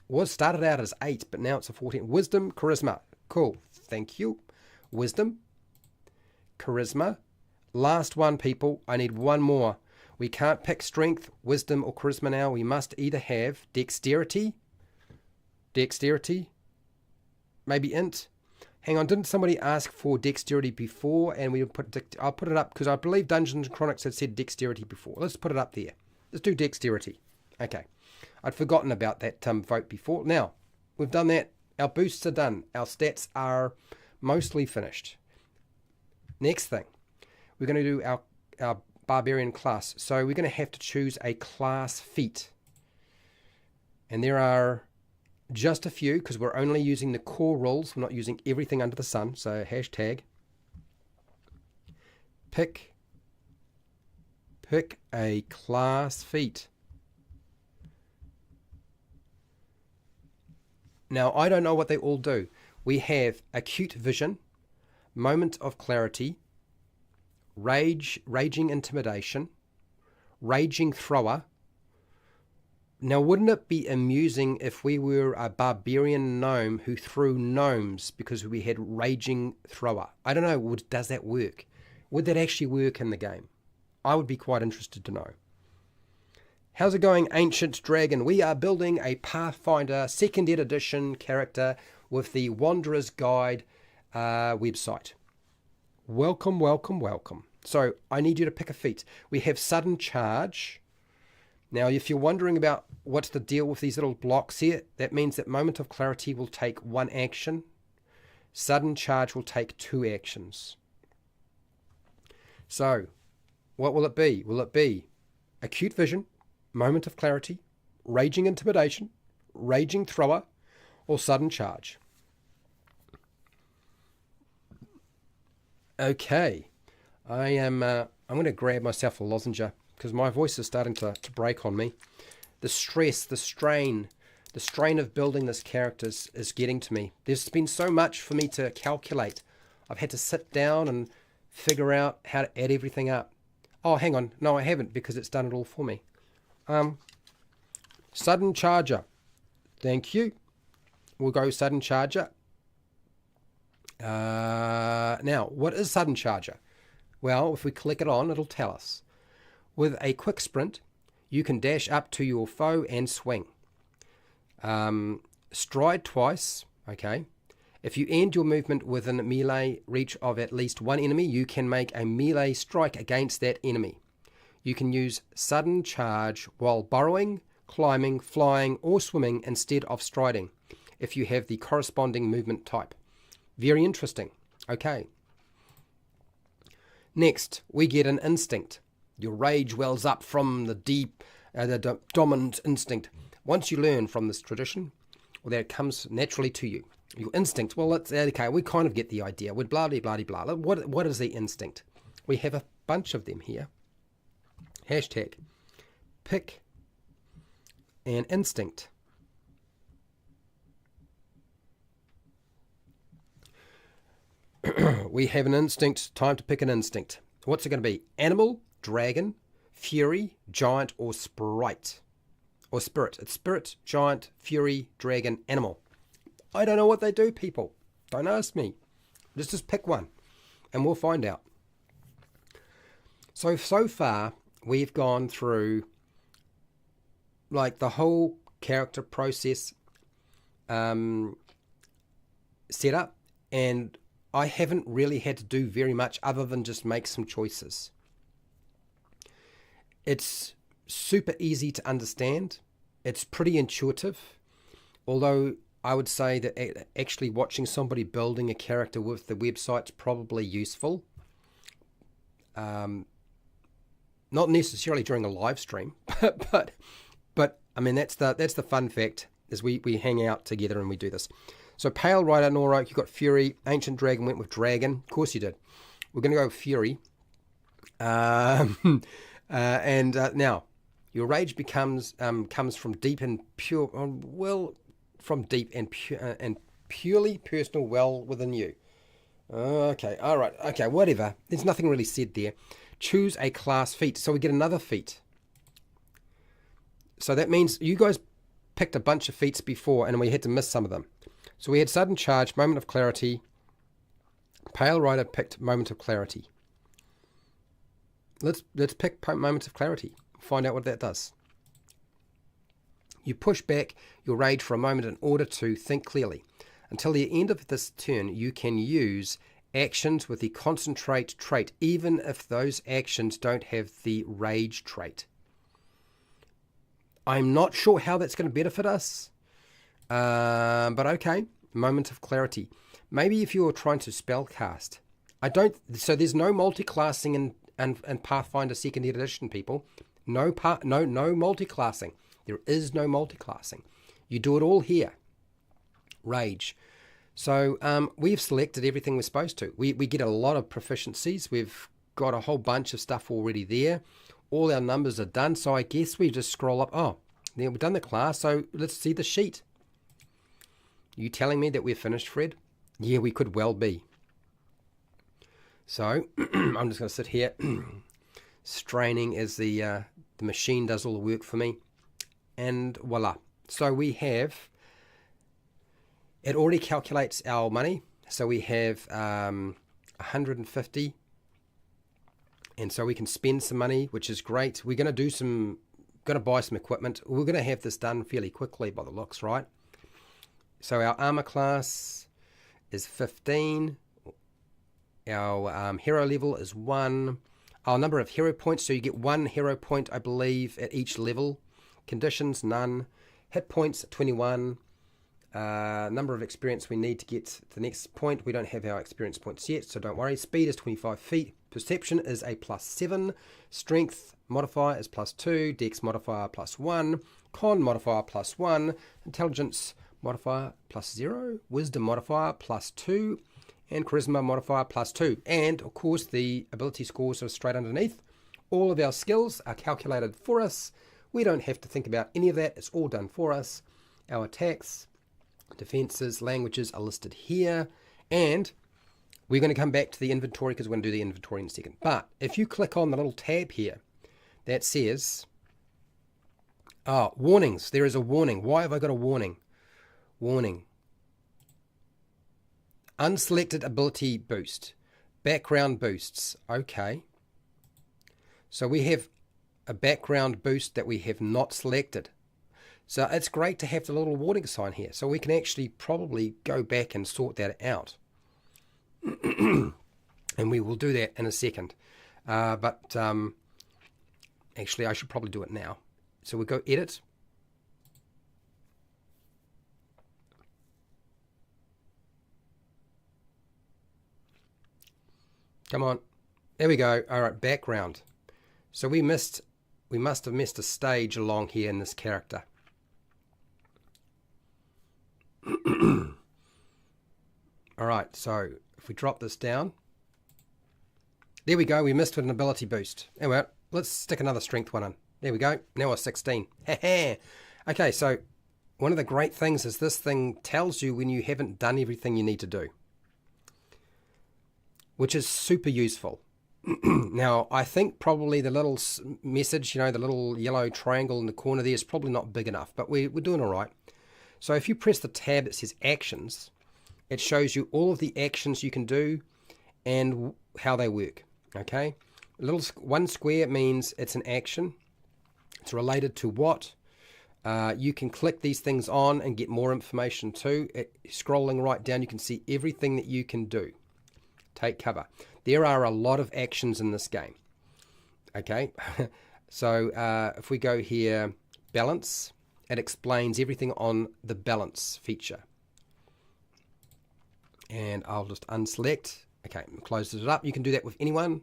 Was started out as 8, but now it's a 14. Wisdom, charisma. Cool. Thank you. Wisdom, charisma. Last one, people. I need 1 more. We can't pick strength, wisdom, or charisma now. We must either have dexterity, maybe int. Hang on, didn't somebody ask for dexterity before? And we put I'll put it up because I believe Dungeons and Chronics had said dexterity before. Let's put it up there. Let's do dexterity. Okay. I'd forgotten about that vote before. Now, we've done that. Our boosts are done. Our stats are mostly finished. Next thing, we're going to do our Barbarian class. So we're going to have to choose a class feat. And there are just a few because we're only using the core rules. We're not using everything under the sun. So hashtag pick a class feat. Now, I don't know what they all do. We have acute vision, moment of clarity, raging intimidation, raging thrower. Now, wouldn't it be amusing if we were a barbarian gnome who threw gnomes because we had raging thrower? I don't know, does that work? Would that actually work in the game? I would be quite interested to know. How's it going, Ancient Dragon? We are building a Pathfinder 2nd edition character with the Wanderer's Guide website. Welcome, welcome, welcome. So I need you to pick a feat. We have Sudden Charge. Now, if you're wondering about what's the deal with these little blocks here, that means that Moment of Clarity will take 1 action. Sudden Charge will take 2 actions. So, what will it be? Will it be Acute Vision, Moment of Clarity, Raging Intimidation, Raging Thrower, or Sudden Charge? Okay, I'm going to grab myself a lozenge because my voice is starting to break on me. The stress, the strain of building this character is getting to me. There's been so much for me to calculate. I've had to sit down and figure out how to add everything up. Oh, hang on. No, I haven't because it's done it all for me. Sudden Charger. Thank you. We'll go Sudden Charger. Now, what is Sudden Charger? Well, if we click it on, it'll tell us. With a quick sprint, you can dash up to your foe and swing. Stride twice. Okay. If you end your movement within melee reach of at least one enemy, you can make a melee strike against that enemy. You can use Sudden Charge while burrowing, climbing, flying, or swimming instead of striding, if you have the corresponding movement type. Very interesting. Okay. Next, we get an instinct. Your rage wells up from the deep, dominant instinct. Once you learn from this tradition, well, that comes naturally to you. Your instinct, well, it's okay, we kind of get the idea. We're blah, blah, blah, blah. What is the instinct? We have a bunch of them here. Hashtag pick an instinct. We have an instinct. Time to pick an instinct. What's it going to be? Animal, dragon, fury, giant, or sprite? Or spirit. It's spirit, giant, fury, dragon, animal. I don't know what they do, people. Don't ask me. Let's just pick one and we'll find out. So far, we've gone through like the whole character process setup, and I haven't really had to do very much other than just make some choices. It's super easy to understand. It's pretty intuitive, although I would say that actually watching somebody building a character with the website's probably useful. Not necessarily during a live stream, but I mean that's the fun fact is we hang out together and we do this. So Pale Rider, Norok, you got Fury. Ancient Dragon went with Dragon. Of course you did. We're going to go with Fury. Now your rage comes from deep and pure. From deep and pure and purely personal well within you. Okay, all right, okay, whatever. There's nothing really said there. Choose a class feat. So we get another feat. So that means you guys picked a bunch of feats before and we had to miss some of them. So we had Sudden Charge, Moment of Clarity. Pale Rider picked Moment of Clarity. Let's pick Moment of Clarity. Find out what that does. You push back your rage for a moment in order to think clearly. Until the end of this turn, you can use actions with the concentrate trait, even if those actions don't have the rage trait. I'm not sure how that's going to benefit us, but okay. Moment of clarity. Maybe if you're trying to spellcast. So there's no multi-classing in Pathfinder 2nd edition, people. No multi-classing. There is no multi-classing. You do it all here. Rage. So we've selected everything we're supposed to. We get a lot of proficiencies. We've got a whole bunch of stuff already there. All our numbers are done. So I guess we just scroll up. Oh, then we've done the class. So let's see the sheet. You telling me that we're finished, Fred? Yeah, we could well be. So I'm just going to sit here straining as the machine does all the work for me. And voila. So we have... It already calculates our money. So we have 150. And so we can spend some money, which is great. We're going to buy some equipment. We're going to have this done fairly quickly by the looks, right? So our armor class is 15. Our hero level is 1. Our number of hero points, so you get 1 hero point, I believe, at each level. Conditions, none. Hit points, 21. Number of experience we need to get to the next point. We don't have our experience points yet, so don't worry. Speed is 25 feet. Perception is a +7. Strength modifier is +2. Dex modifier +1. Con modifier +1. Intelligence modifier +0. Wisdom modifier +2. And charisma modifier +2. And of course the ability scores are straight underneath. All of our skills are calculated for us. We don't have to think about any of that. It's all done for us. Our attacks, defenses, languages are listed here. And we're going to come back to the inventory because we're going to do the inventory in a second. But if you click on the little tab here that says, warnings. There is a warning. Why have I got a warning? Warning. Unselected ability boost. Background boosts. Okay. So we have a background boost that we have not selected. So it's great to have the little warning sign here. So we can actually probably go back and sort that out. And we will do that in a second. Actually, I should probably do it now. So we'll go edit. Come on. There we go. All right, background. So we must have missed a stage along here in this character. All right, so if we drop this down. There we go. We missed an ability boost. Anyway, let's stick another strength one in. There we go. Now we're 16. Okay, so one of the great things is this thing tells you when you haven't done everything you need to do, which is super useful. Now, I think probably the little message, the little yellow triangle in the corner there is probably not big enough, but we're doing all right. So if you press the tab that says actions, it shows you all of the actions you can do and how they work. Okay, one square means it's an action. It's related to what. You can click these things on and get more information too. Scrolling right down, you can see everything that you can do. Take cover. There are a lot of actions in this game. Okay, so if we go here, balance, it explains everything on the balance feature. And I'll just unselect. Okay, closes it up. You can do that with anyone.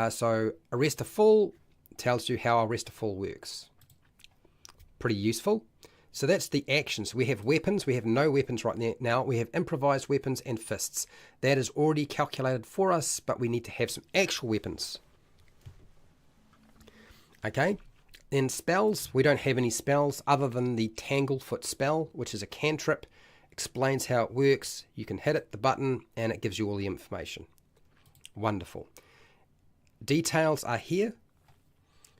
So arrest a fool tells you how arrest a fool works. Pretty useful. So that's the actions. We have weapons. We have no weapons right now. We have improvised weapons and fists. That is already calculated for us, but we need to have some actual weapons. Okay. Then spells. We don't have any spells other than the Tanglefoot spell, which is a cantrip. Explains how it works. You can hit it, the button, and it gives you all the information. Wonderful. Details are here.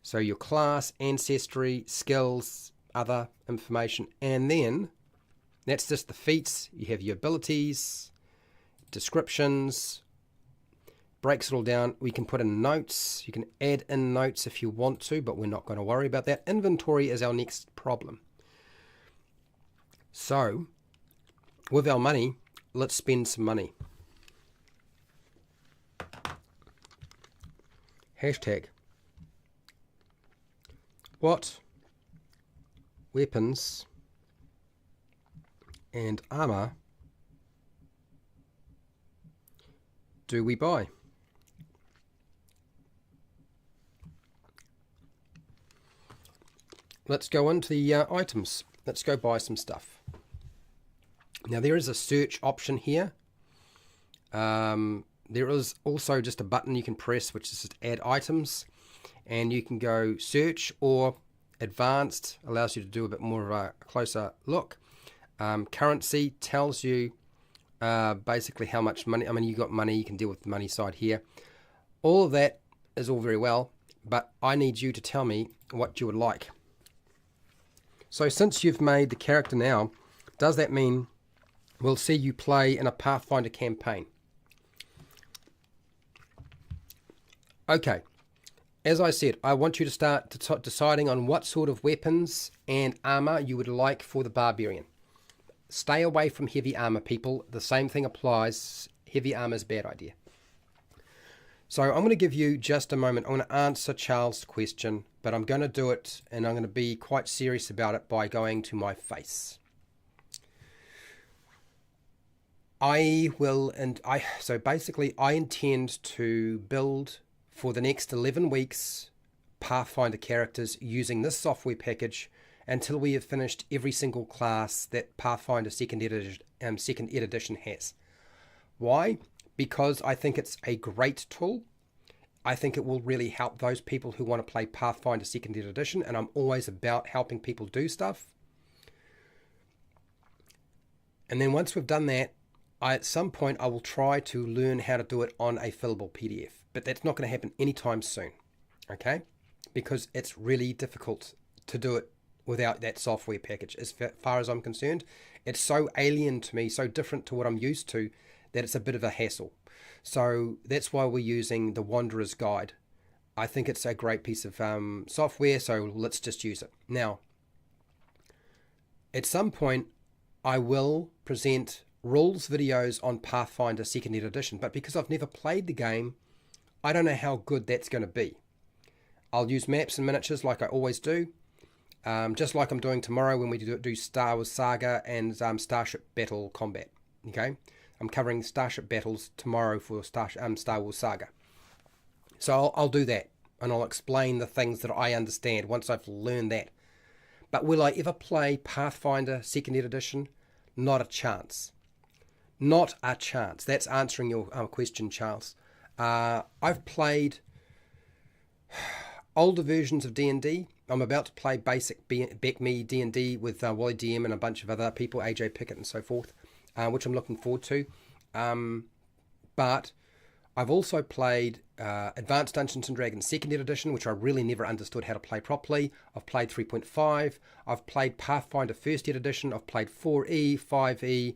So your class, ancestry, skills, other information, and then that's just the feats. You have your abilities, descriptions, breaks it all down. We can put in notes. You can add in notes if you want to, but we're not going to worry about that. Inventory is our next problem. So with our money, let's spend some money. Hashtag. What weapons and armor do we buy? Let's go into the items. Let's go buy some stuff. Now there is a search option here. There is also just a button you can press, which is just add items, and you can go search, or advanced allows you to do a bit more of a closer look. Currency tells you basically how much money. I mean, you got money, you can deal with the money side here. All of that is all very well, but I need you to tell me what you would like. So since you've made the character now, does that mean we'll see you play in a Pathfinder campaign? Okay, as I said, I want you to start deciding on what sort of weapons and armor you would like for the Barbarian. Stay away from heavy armor, people. The same thing applies. Heavy armor is a bad idea. So I'm going to give you just a moment. I'm going to answer Charles' question, but I'm going to do it, and I'm going to be quite serious about it by going to my face. So basically I intend to build for the next 11 weeks Pathfinder characters using this software package until we have finished every single class that Pathfinder second edition has. Why? Because I think it's a great tool. I think it will really help those people who want to play Pathfinder second edition, and I'm always about helping people do stuff. And then once we've done that, at some point I will try to learn how to do it on a fillable PDF, but that's not going to happen anytime soon, okay? Because it's really difficult to do it without that software package. As far as I'm concerned, it's so alien to me, so different to what I'm used to, that it's a bit of a hassle. So that's why we're using the Wanderer's Guide. I think it's a great piece of software, so let's just use it. Now, at some point, I will present rules videos on Pathfinder 2nd edition, but because I've never played the game, I don't know how good that's going to be. I'll use maps and miniatures like I always do, just like I'm doing tomorrow when we do Star Wars Saga and Starship Battle Combat. Okay, I'm covering Starship Battles tomorrow for Star Wars Saga. So I'll do that, and I'll explain the things that I understand once I've learned that. But will I ever play Pathfinder 2nd edition? Not a chance. Not a chance. That's answering your question, Charles. I've played older versions of D&D. I'm about to play basic BECME D&D with Wally DM and a bunch of other people, AJ Pickett and so forth, which I'm looking forward to. But I've also played Advanced Dungeons & Dragons 2nd edition, which I really never understood how to play properly. I've played 3.5. I've played Pathfinder 1st edition. I've played 4E, 5E.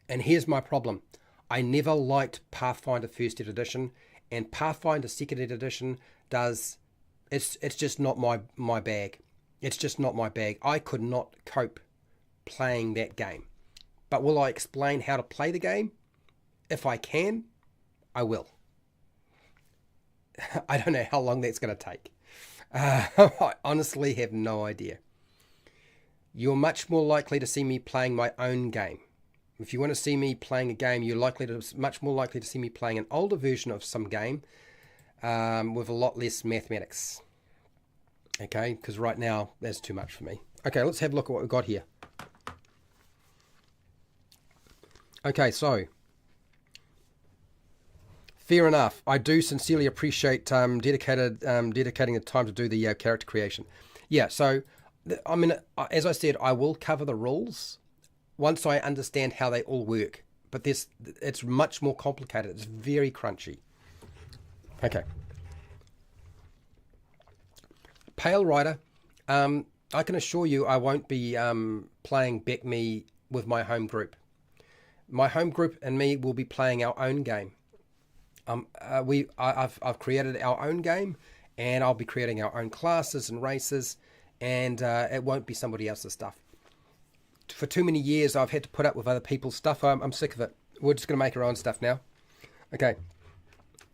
And here's my problem. I never liked Pathfinder 1st edition, and Pathfinder 2nd edition it's just not my bag. It's just not my bag. I could not cope playing that game. But will I explain how to play the game? If I can, I will. I don't know how long that's going to take. I honestly have no idea. You're much more likely to see me playing my own game. If you want to see me playing a game, you're much more likely to see me playing an older version of some game with a lot less mathematics. Okay, because right now that's too much for me. Okay, let's have a look at what we've got here. Okay, so fair enough. I do sincerely appreciate dedicating the time to do the character creation. Yeah, so I mean, as I said, I will cover the rules once I understand how they all work. But it's much more complicated. It's very crunchy. Okay. Pale Rider. I can assure you I won't be playing BECME with my home group. My home group and me will be playing our own game. I've created our own game, and I'll be creating our own classes and races, and it won't be somebody else's stuff. For too many years, I've had to put up with other people's stuff. I'm sick of it. We're just going to make our own stuff now. Okay.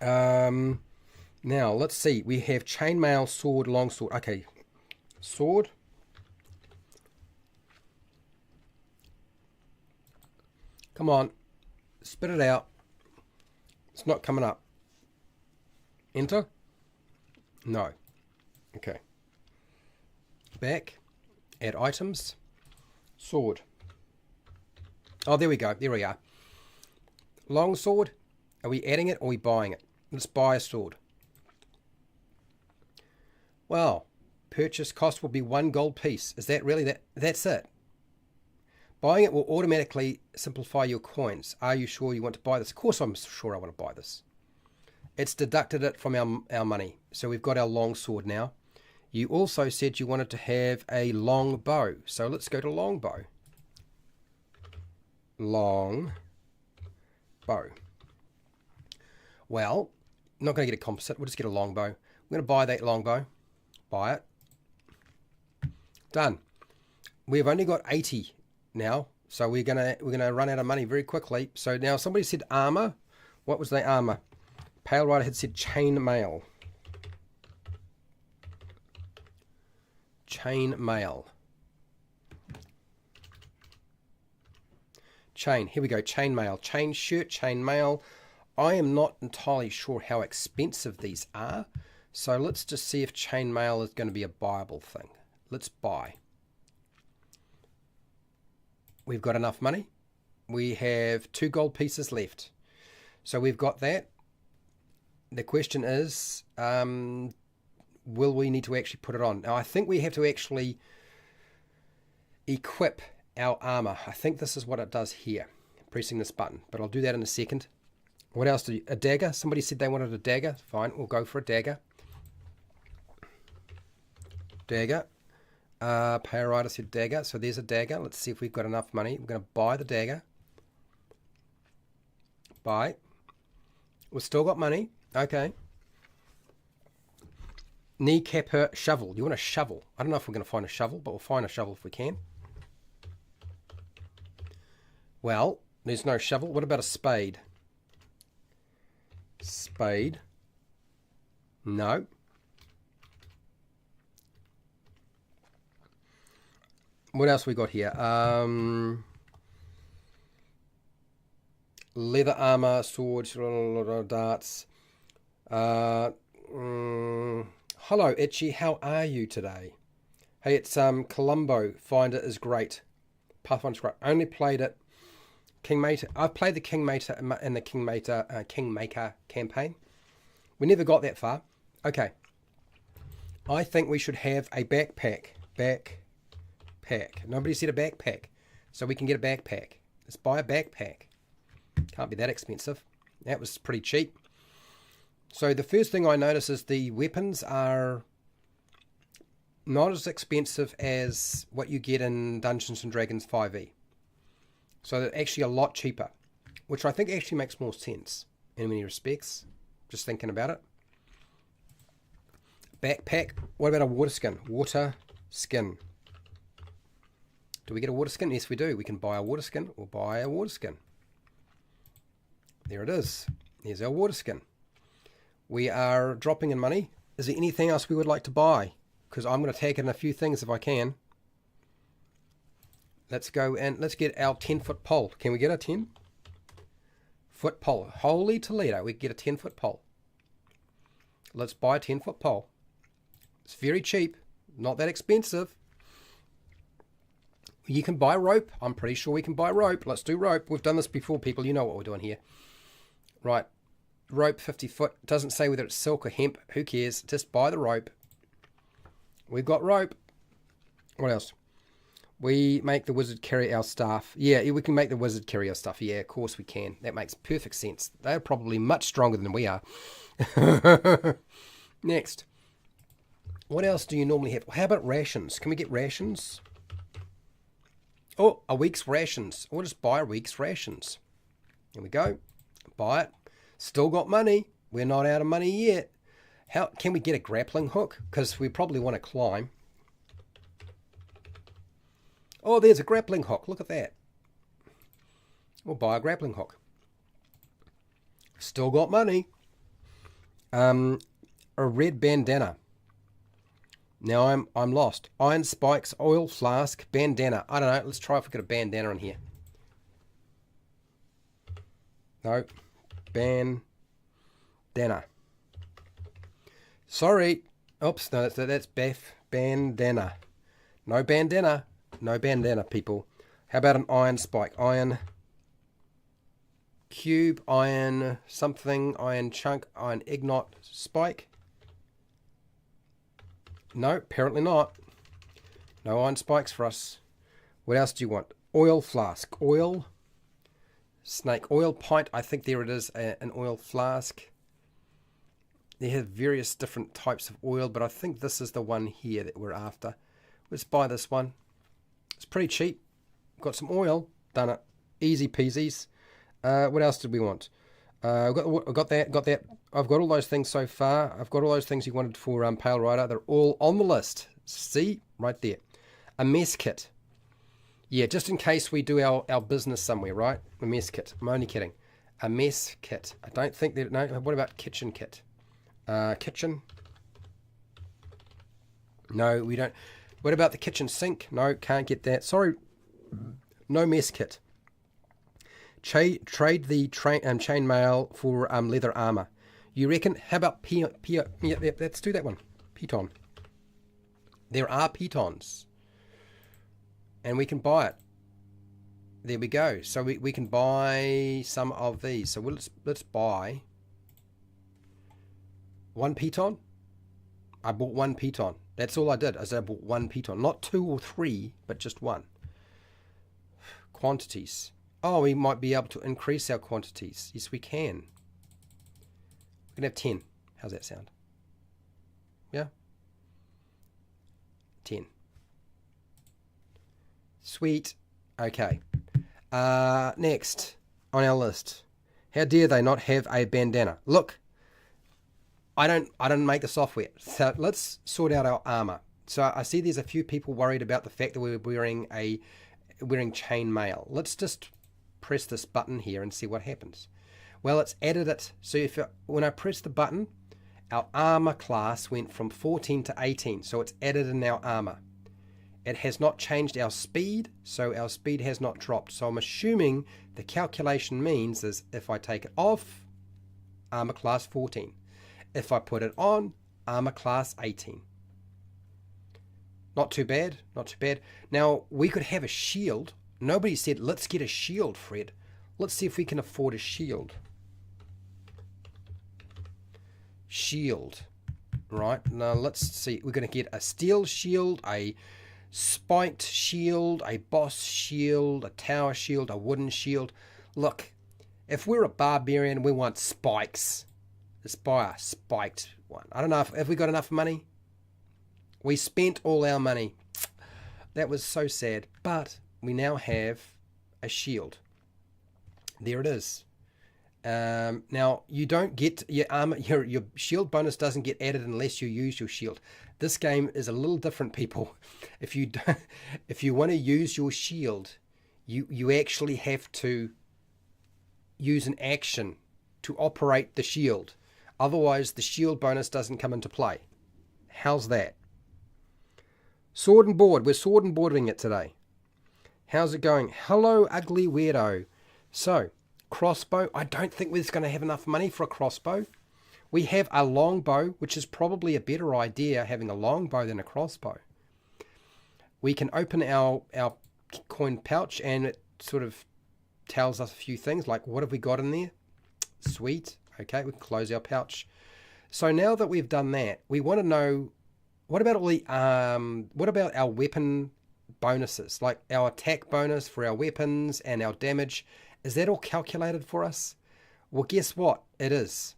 Now, let's see. We have chainmail, sword, longsword. Okay. Sword. Come on. Spit it out. It's not coming up. Enter? No. Okay. Back. Add items. Sword. Oh, there we go. There we are. Long sword. Are we adding it or are we buying it? Let's buy a sword. Well, purchase cost will be 1 gold piece. Is that really that? That's it. Buying it will automatically simplify your coins. Are you sure you want to buy this? Of course I'm sure I want to buy this. It's deducted it from our money. So we've got our long sword now. You also said you wanted to have a long bow. So let's go to long bow. Long bow. Well, I'm not going to get a composite. We'll just get a long bow. We're going to buy that long bow. Buy it. Done. We've only got 80 now, so we're gonna run out of money very quickly. So now somebody said armor. What was the armor? Pale Rider had said chain mail. Chain mail. Chain. Here we go. Chain mail. Chain shirt. Chain mail. I am not entirely sure how expensive these are. So let's just see if chain mail is going to be a buyable thing. Let's buy. We've got enough money. We have 2 gold pieces left. So we've got that. The question is, will we need to actually put it on? Now, I think we have to actually equip our armor. I think this is what it does here. Pressing this button. But I'll do that in a second. What else do you... A dagger? Somebody said they wanted a dagger. Fine, we'll go for a dagger. Dagger. Pale Rider said dagger. So there's a dagger. Let's see if we've got enough money. We're going to buy the dagger. Buy. We've still got money. Okay. Kneecap her shovel. You want a shovel? I don't know if we're going to find a shovel, but we'll find a shovel if we can. Well, there's no shovel. What about a spade? Spade. No. What else we got here? Leather armor, swords, darts. Hello, Itchy. How are you today? Hey, it's Columbo. Finder is great. Pathfinder's great. Only played it. Kingmaker. I've played the Kingmaker in the Kingmaker campaign. We never got that far. Okay. I think we should have a backpack. Backpack. Nobody said a backpack. So we can get a backpack. Let's buy a backpack. Can't be that expensive. That was pretty cheap. So the first thing I notice is the weapons are not as expensive as what you get in Dungeons & Dragons 5e. So they're actually a lot cheaper, which I think actually makes more sense in many respects, just thinking about it. Backpack. What about a water skin? Water skin. Do we get a water skin? Yes, we do. We can buy a water skin or buy a water skin. There it is. Here's our water skin. We are dropping in money. Is there anything else we would like to buy? Because I'm going to take in a few things if I can. Let's go and let's get our 10-foot pole. Can we get a 10-foot pole? Holy Toledo, we can get a 10-foot pole. Let's buy a 10-foot pole. It's very cheap, not that expensive. You can buy rope. I'm pretty sure we can buy rope. Let's do rope. We've done this before, people. You know what we're doing here. Right. Rope, 50 foot. Doesn't say whether it's silk or hemp. Who cares? Just buy the rope. We've got rope. What else? We make the wizard carry our staff. Yeah, we can make the wizard carry our stuff. Yeah, of course we can. That makes perfect sense. They're probably much stronger than we are. Next. What else do you normally have? How about rations? Can we get rations? Oh, a week's rations. We'll just buy a week's rations. Here we go. Buy it. Still got money. We're not out of money yet. How can we get a grappling hook? Because we probably want to climb. Oh, there's a grappling hook. Look at that. We'll buy a grappling hook. Still got money. A red bandana. Now I'm lost. Iron spikes, oil flask, bandana. I don't know. Let's try if we get a bandana in here. No. Bandana. Dana. Sorry. Oops, no, that's bandana. No bandana. No bandana, people. How about an iron spike? Iron cube, iron something, iron chunk, iron ignot spike. No, apparently not. No iron spikes for us. What else do you want? Oil flask. Oil. Snake oil pint. I think there it is, an oil flask. They have various different types of oil, but I think this is the one here that we're after. Let's buy this one. It's pretty cheap. Got some oil. Done it. Easy peasies. What else did we want? I've got that. I've got all those things so far. I've got all those things you wanted for Pale Rider. They're all on the list. See? Right there. A mess kit. Yeah, just in case we do our business somewhere, right? A mess kit. I'm only kidding. A mess kit. I don't think that... No, what about kitchen kit? Kitchen? No, we don't. What about the kitchen sink? No, can't get that. Sorry. No mess kit. Trade the chainmail for leather armor. You reckon? How about let's do that one. Piton. There are pitons. And we can buy it. There we go. So we can buy some of these. So let's buy one piton. I bought one piton. That's all I did. I bought one piton. Not 2 or 3, but just one. Quantities. Oh, we might be able to increase our quantities. Yes, we can. We can have 10. How's that sound? Yeah? 10. Sweet. Okay. Next on our list. How dare they not have a bandana? Look, I don't make the software. So let's sort out our armor. So I see there's a few people worried about the fact that we're wearing chainmail. Let's just press this button here and see what happens. Well, it's added it. So when I press the button, our armor class went from 14 to 18. So it's added in our armor. It has not changed our speed, so our speed has not dropped. So I'm assuming the calculation means is if I take it off, armor class 14. If I put it on, armor class 18. Not too bad, not too bad. Now, we could have a shield. Nobody said, let's get a shield, Fred. Let's see if we can afford a shield. Shield. Right, now let's see. We're going to get a steel shield, a spiked shield, a boss shield, a tower shield, a wooden shield. Look, if we're a barbarian, we want spikes. Let's buy a spiked one. I don't know if we got enough money. We spent all our money. That was so sad. But we now have a shield. There it is. Now you don't get your armor. Your shield bonus doesn't get added unless you use your shield. This game is a little different, people. If you want to use your shield, you actually have to use an action to operate the shield. Otherwise, the shield bonus doesn't come into play. How's that? Sword and board. We're sword and boarding it today. How's it going? Hello, ugly weirdo. So, crossbow. I don't think we're going to have enough money for a crossbow. We have a longbow, which is probably a better idea, having a longbow than a crossbow. We can open our coin pouch and it sort of tells us a few things, like what have we got in there? Sweet. Okay, we can close our pouch. So now that we've done that, we want to know, what about our weapon bonuses, like our attack bonus for our weapons and our damage? Is that all calculated for us? Well, guess what? It is.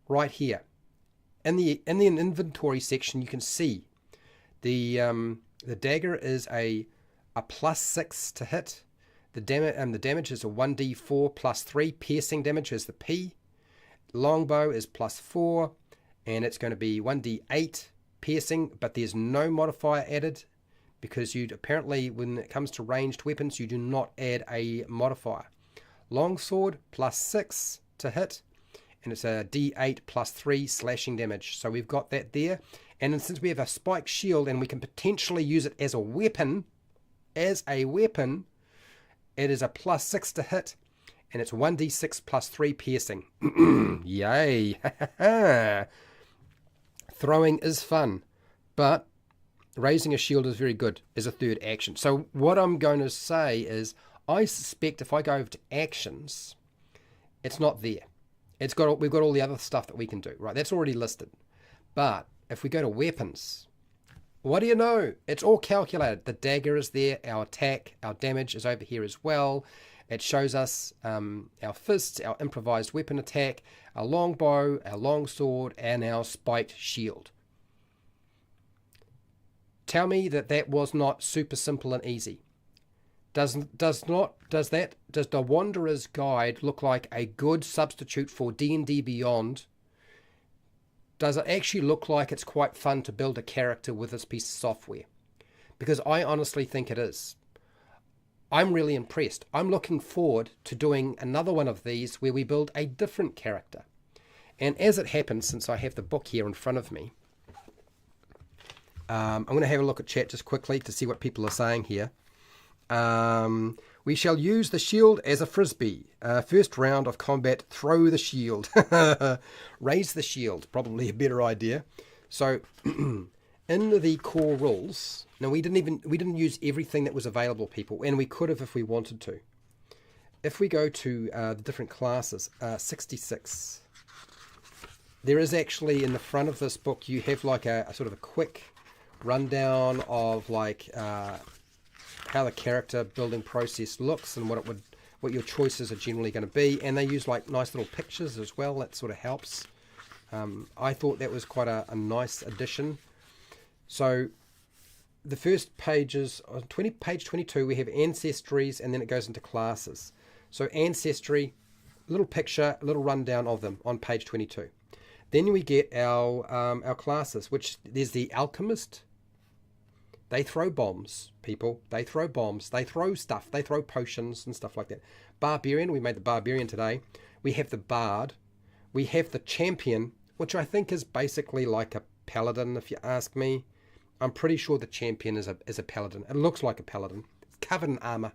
Right here. In the inventory section, you can see the dagger is a +6 to hit. The damage is a 1d4 +3. Piercing damage is the P. Longbow is +4, and it's going to be 1d8 piercing, but there's no modifier added because apparently when it comes to ranged weapons, you do not add a modifier. Longsword +6 to hit, and it's a d8 +3 slashing damage. So we've got that there. And since we have a spike shield and we can potentially use it as a weapon, it is a +6 to hit, and it's 1d6 plus 3 piercing. Yay! Throwing is fun, but raising a shield is very good as a third action. So what I'm going to say is, I suspect if I go over to actions, it's not there. We've got all the other stuff that we can do, right? That's already listed. But if we go to weapons, what do you know? It's all calculated. The dagger is there, our attack, our damage is over here as well. It shows us our fists, our improvised weapon attack, our longbow, our longsword, and our spiked shield. Tell me that that was not super simple and easy. Does the Wanderer's Guide look like a good substitute for D&D Beyond? Does it actually look like it's quite fun to build a character with this piece of software? Because I honestly think it is. I'm really impressed. I'm looking forward to doing another one of these where we build a different character. And as it happens, since I have the book here in front of me, I'm going to have a look at chat just quickly to see what people are saying here. We shall use the shield as a frisbee. First round of combat, throw the shield. Raise the shield, probably a better idea. So in the core rules, now we didn't use everything that was available, people, and we could have if we wanted to. If we go to the different classes, 66, there is actually in the front of this book, you have like a sort of a quick rundown of like how the character building process looks and what your choices are generally going to be, and they use like nice little pictures as well. That sort of helps. I thought that was quite a nice addition. So the first pages on page 22 we have ancestries, and then it goes into classes. So ancestry, little picture, a little rundown of them on page 22. Then we get our classes, which there's the alchemist. They throw bombs, people. They throw bombs. They throw stuff. They throw potions and stuff like that. Barbarian. We made the Barbarian today. We have the Bard. We have the Champion, which I think is basically like a Paladin, if you ask me. I'm pretty sure the Champion is a Paladin. It looks like a Paladin. It's covered in armor.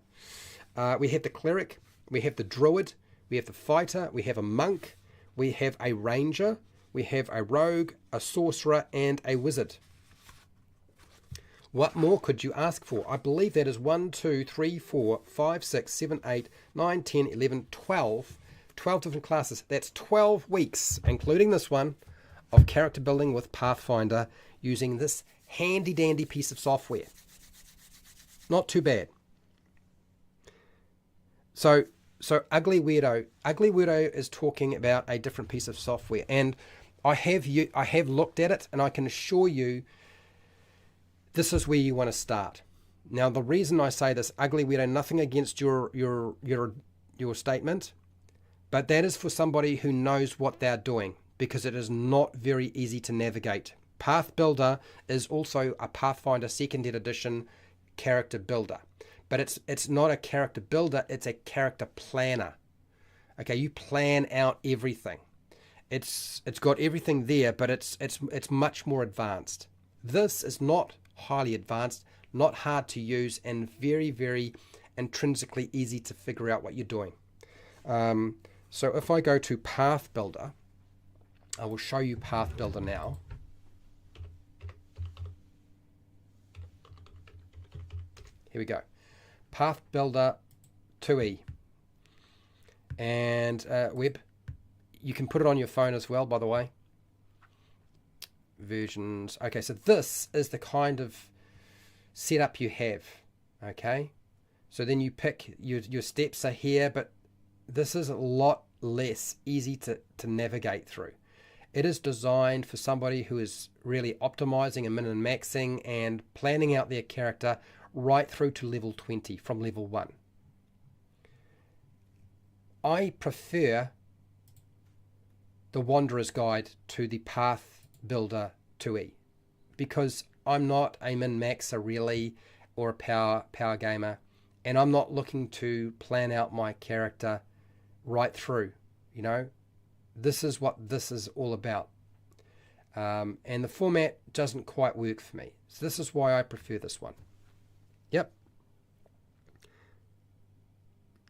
We have the Cleric. We have the Druid. We have the Fighter. We have a Monk. We have a Ranger. We have a Rogue, a Sorcerer, and a Wizard. What more could you ask for? I believe that is 1, 2, 3, 4, 5, 6, 7, 8, 9, 10, 11, 12. 12 different classes. That's 12 weeks, including this one, of character building with Pathfinder using this handy dandy piece of software. Not too bad. So Ugly Weirdo. Ugly Weirdo is talking about a different piece of software, and I have looked at it, and I can assure you this is where you want to start. Now, the reason I say this, Ugly Weirdo, nothing against your statement, but that is for somebody who knows what they're doing, because it is not very easy to navigate. Path Builder is also a Pathfinder 2nd edition character builder, but it's not a character builder, it's a character planner. Okay, you plan out everything. It's got everything there, but it's much more advanced. This is not highly advanced, not hard to use, and very, very intrinsically easy to figure out what you're doing. So if I go to Path Builder, I will show you Path Builder now. Here we go. Path Builder 2E. And web. You can put it on your phone as well, by the way. Versions. Okay, so this is the kind of setup you have. Okay, so then you pick your steps are here, but this is a lot less easy to navigate through. It is designed for somebody who is really optimizing and min and maxing and planning out their character right through to level 20 from level 1. I prefer the Wanderer's Guide to the Path Builder 2E because I'm not a min-maxer really, or a power gamer, and I'm not looking to plan out my character right through. You know, this is what this is all about, and the format doesn't quite work for me, so this is why I prefer this one. Yep.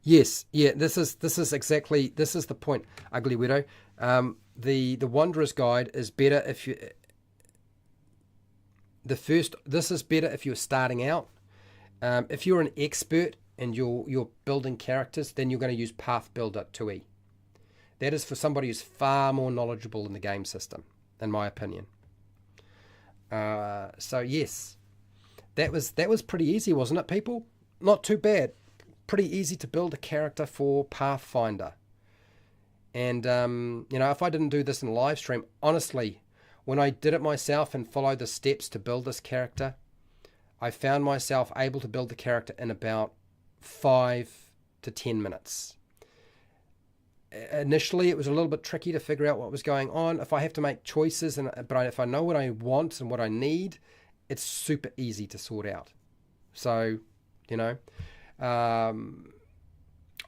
Yes, yeah, this is exactly, this is the point, Ugly Widow. The Wanderer's Guide is better if you, this is better if you're starting out. If you're an expert and you're building characters, then you're going to use Path Builder 2e. That is for somebody who's far more knowledgeable in the game system, in my opinion. So yes, that was pretty easy, wasn't it, people? Not too bad. Pretty easy to build a character for Pathfinder. And if I didn't do this in a live stream, honestly, when I did it myself and followed the steps to build this character, I found myself able to build the character in about 5 to 10 minutes. Initially, it was a little bit tricky to figure out what was going on. If I have to make choices, but if I know what I want and what I need, it's super easy to sort out. So,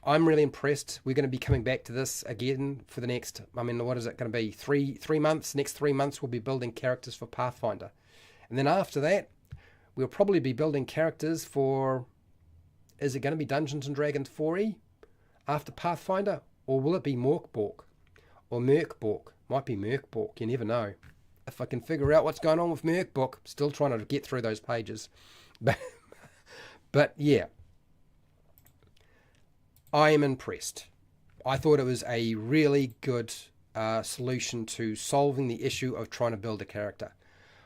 I'm really impressed. We're going to be coming back to this again for the next, what is it going to be? Three months. Next 3 months, we'll be building characters for Pathfinder. And then after that, we'll probably be building characters for, is it going to be Dungeons & Dragons 4e after Pathfinder? Or will it be Morkbork? Or Merkbork? Might be Merkbork, you never know. If I can figure out what's going on with Merkbork, still trying to get through those pages. But yeah, I am impressed. I thought it was a really good solution to solving the issue of trying to build a character.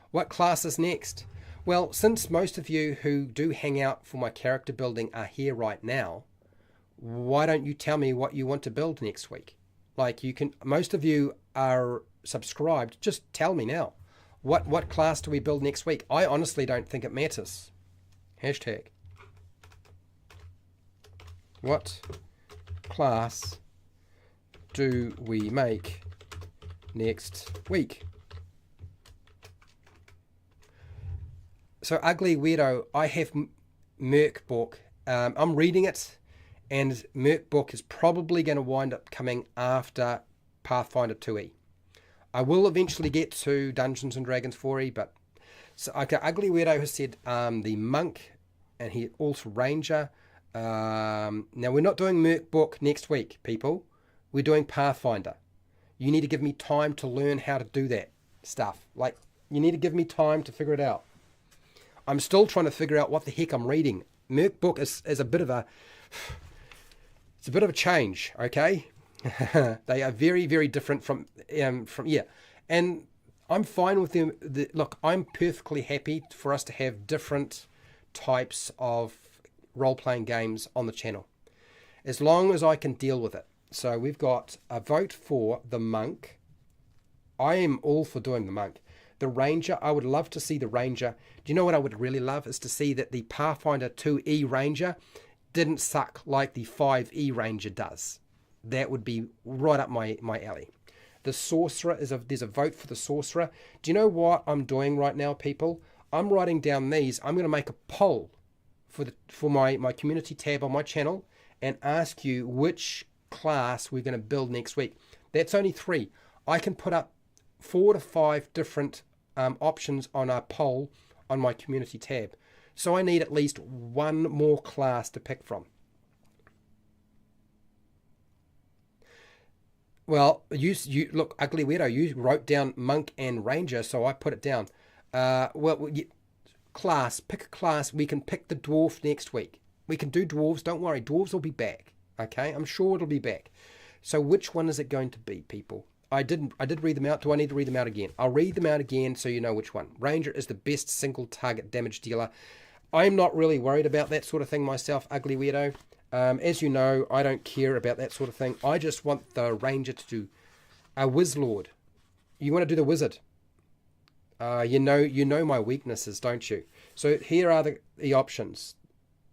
What class is next? Well, since most of you who do hang out for my character building are here right now, why don't you tell me what you want to build next week? Like, most of you are subscribed. Just tell me now. What class do we build next week? I honestly don't think it matters. Hashtag. What class do we make next week? So, Ugly Weirdo, I have Merkbork. I'm reading it, and Merkbork is probably going to wind up coming after Pathfinder 2e. I will eventually get to Dungeons & Dragons 4e, but... So, okay, Ugly Weirdo has said the Monk, and he also Ranger. Now, we're not doing Merkbork next week, people. We're doing Pathfinder. You need to give me time to learn how to do that stuff. Like, you need to give me time to figure it out. I'm still trying to figure out what the heck I'm reading. Merkbork is a bit of a... It's a bit of a change, okay? They are very, very different from yeah. And I'm fine with them. Look, I'm perfectly happy for us to have different types of role-playing games on the channel, as long as I can deal with it. So we've got a vote for the Monk. I am all for doing the Monk. The Ranger, I would love to see the Ranger. Do you know what I would really love? Is to see that the Pathfinder 2e Ranger didn't suck like the 5e Ranger does. That would be right up my alley. The Sorcerer, there's a vote for the Sorcerer. Do you know what I'm doing right now, people? I'm writing down these. I'm going to make a poll for my community tab on my channel and ask you which class we're going to build next week. That's only 3. I can put up 4 to 5 different options on a poll on my community tab. So I need at least one more class to pick from. Well, you look, Ugly Weirdo, you wrote down Monk and Ranger, so I put it down. Class, pick a class. We can pick the Dwarf next week. We can do Dwarves, don't worry, Dwarves will be back. Okay, I'm sure it'll be back. So which one is it going to be, people? I did read them out. Do I need to read them out again? I'll read them out again so you know which one. Ranger is the best single target damage dealer. I'm not really worried about that sort of thing myself, Ugly Weirdo. As you know, I don't care about that sort of thing. I just want the Ranger to do a Wizlord. You want to do the Wizard. You know my weaknesses, don't you? So here are the options.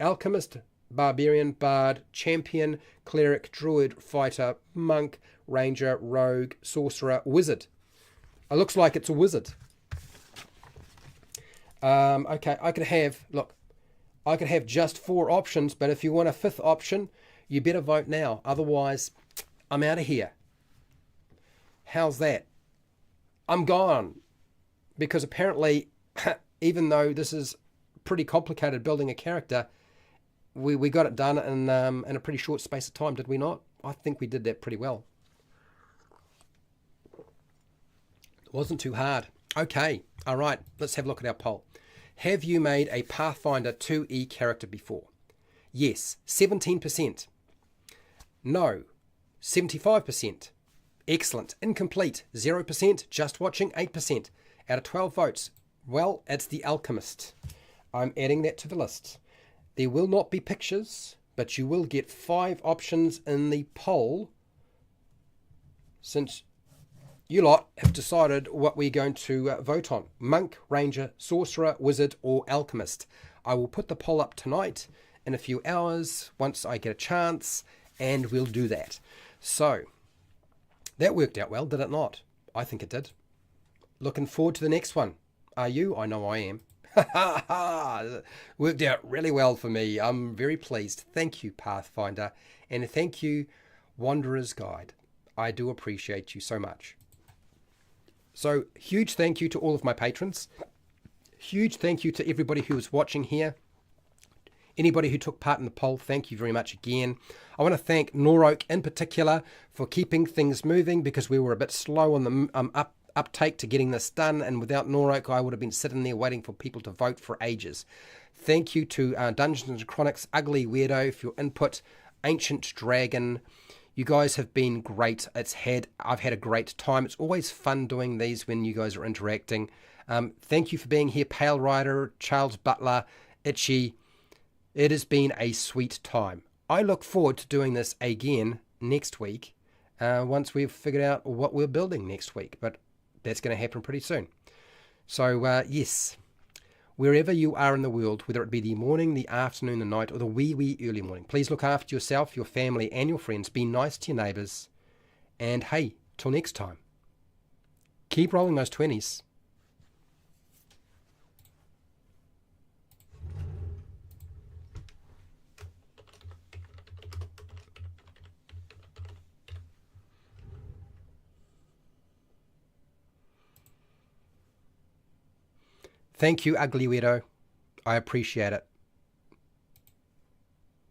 Alchemist, Barbarian, Bard, Champion, Cleric, Druid, Fighter, Monk, Ranger, Rogue, Sorcerer, Wizard. It looks like it's a Wizard. Okay, I could have just 4 options, but if you want a 5th option, you better vote now. Otherwise, I'm out of here. How's that? I'm gone. Because apparently, even though this is pretty complicated building a character, we got it done in a pretty short space of time, did we not? I think we did that pretty well. It wasn't too hard. Okay, all right, let's have a look at our poll. Have you made a Pathfinder 2E character before? Yes, 17%. No, 75%. Excellent. Incomplete, 0%. Just watching, 8%. Out of 12 votes, well, it's the Alchemist. I'm adding that to the list. There will not be pictures, but you will get 5 options in the poll, since you lot have decided what we're going to vote on. Monk, Ranger, Sorcerer, Wizard, or Alchemist. I will put the poll up tonight in a few hours once I get a chance, and we'll do that. So, that worked out well, did it not? I think it did. Looking forward to the next one. Are you? I know I am. Worked out really well for me. I'm very pleased. Thank you, Pathfinder. And thank you, Wanderer's Guide. I do appreciate you so much. So, huge thank you to all of my patrons. Huge thank you to everybody who is watching here. Anybody who took part in the poll, thank you very much again. I want to thank Noroak in particular for keeping things moving, because we were a bit slow on the uptake to getting this done, and without Noroak I would have been sitting there waiting for people to vote for ages. Thank you to Dungeons & Chronics, Ugly Weirdo, for your input, Ancient Dragon. You guys have been great. I've had a great time. It's always fun doing these when you guys are interacting. Thank you for being here, Pale Rider, Charles Butler, Itchy. It has been a sweet time. I look forward to doing this again next week, once we've figured out what we're building next week. But that's going to happen pretty soon. So, yes, wherever you are in the world, whether it be the morning, the afternoon, the night, or the wee early morning, please look after yourself, your family, and your friends. Be nice to your neighbours. And hey, till next time, keep rolling those 20s. Thank you, Ugly Weirdo. I appreciate it.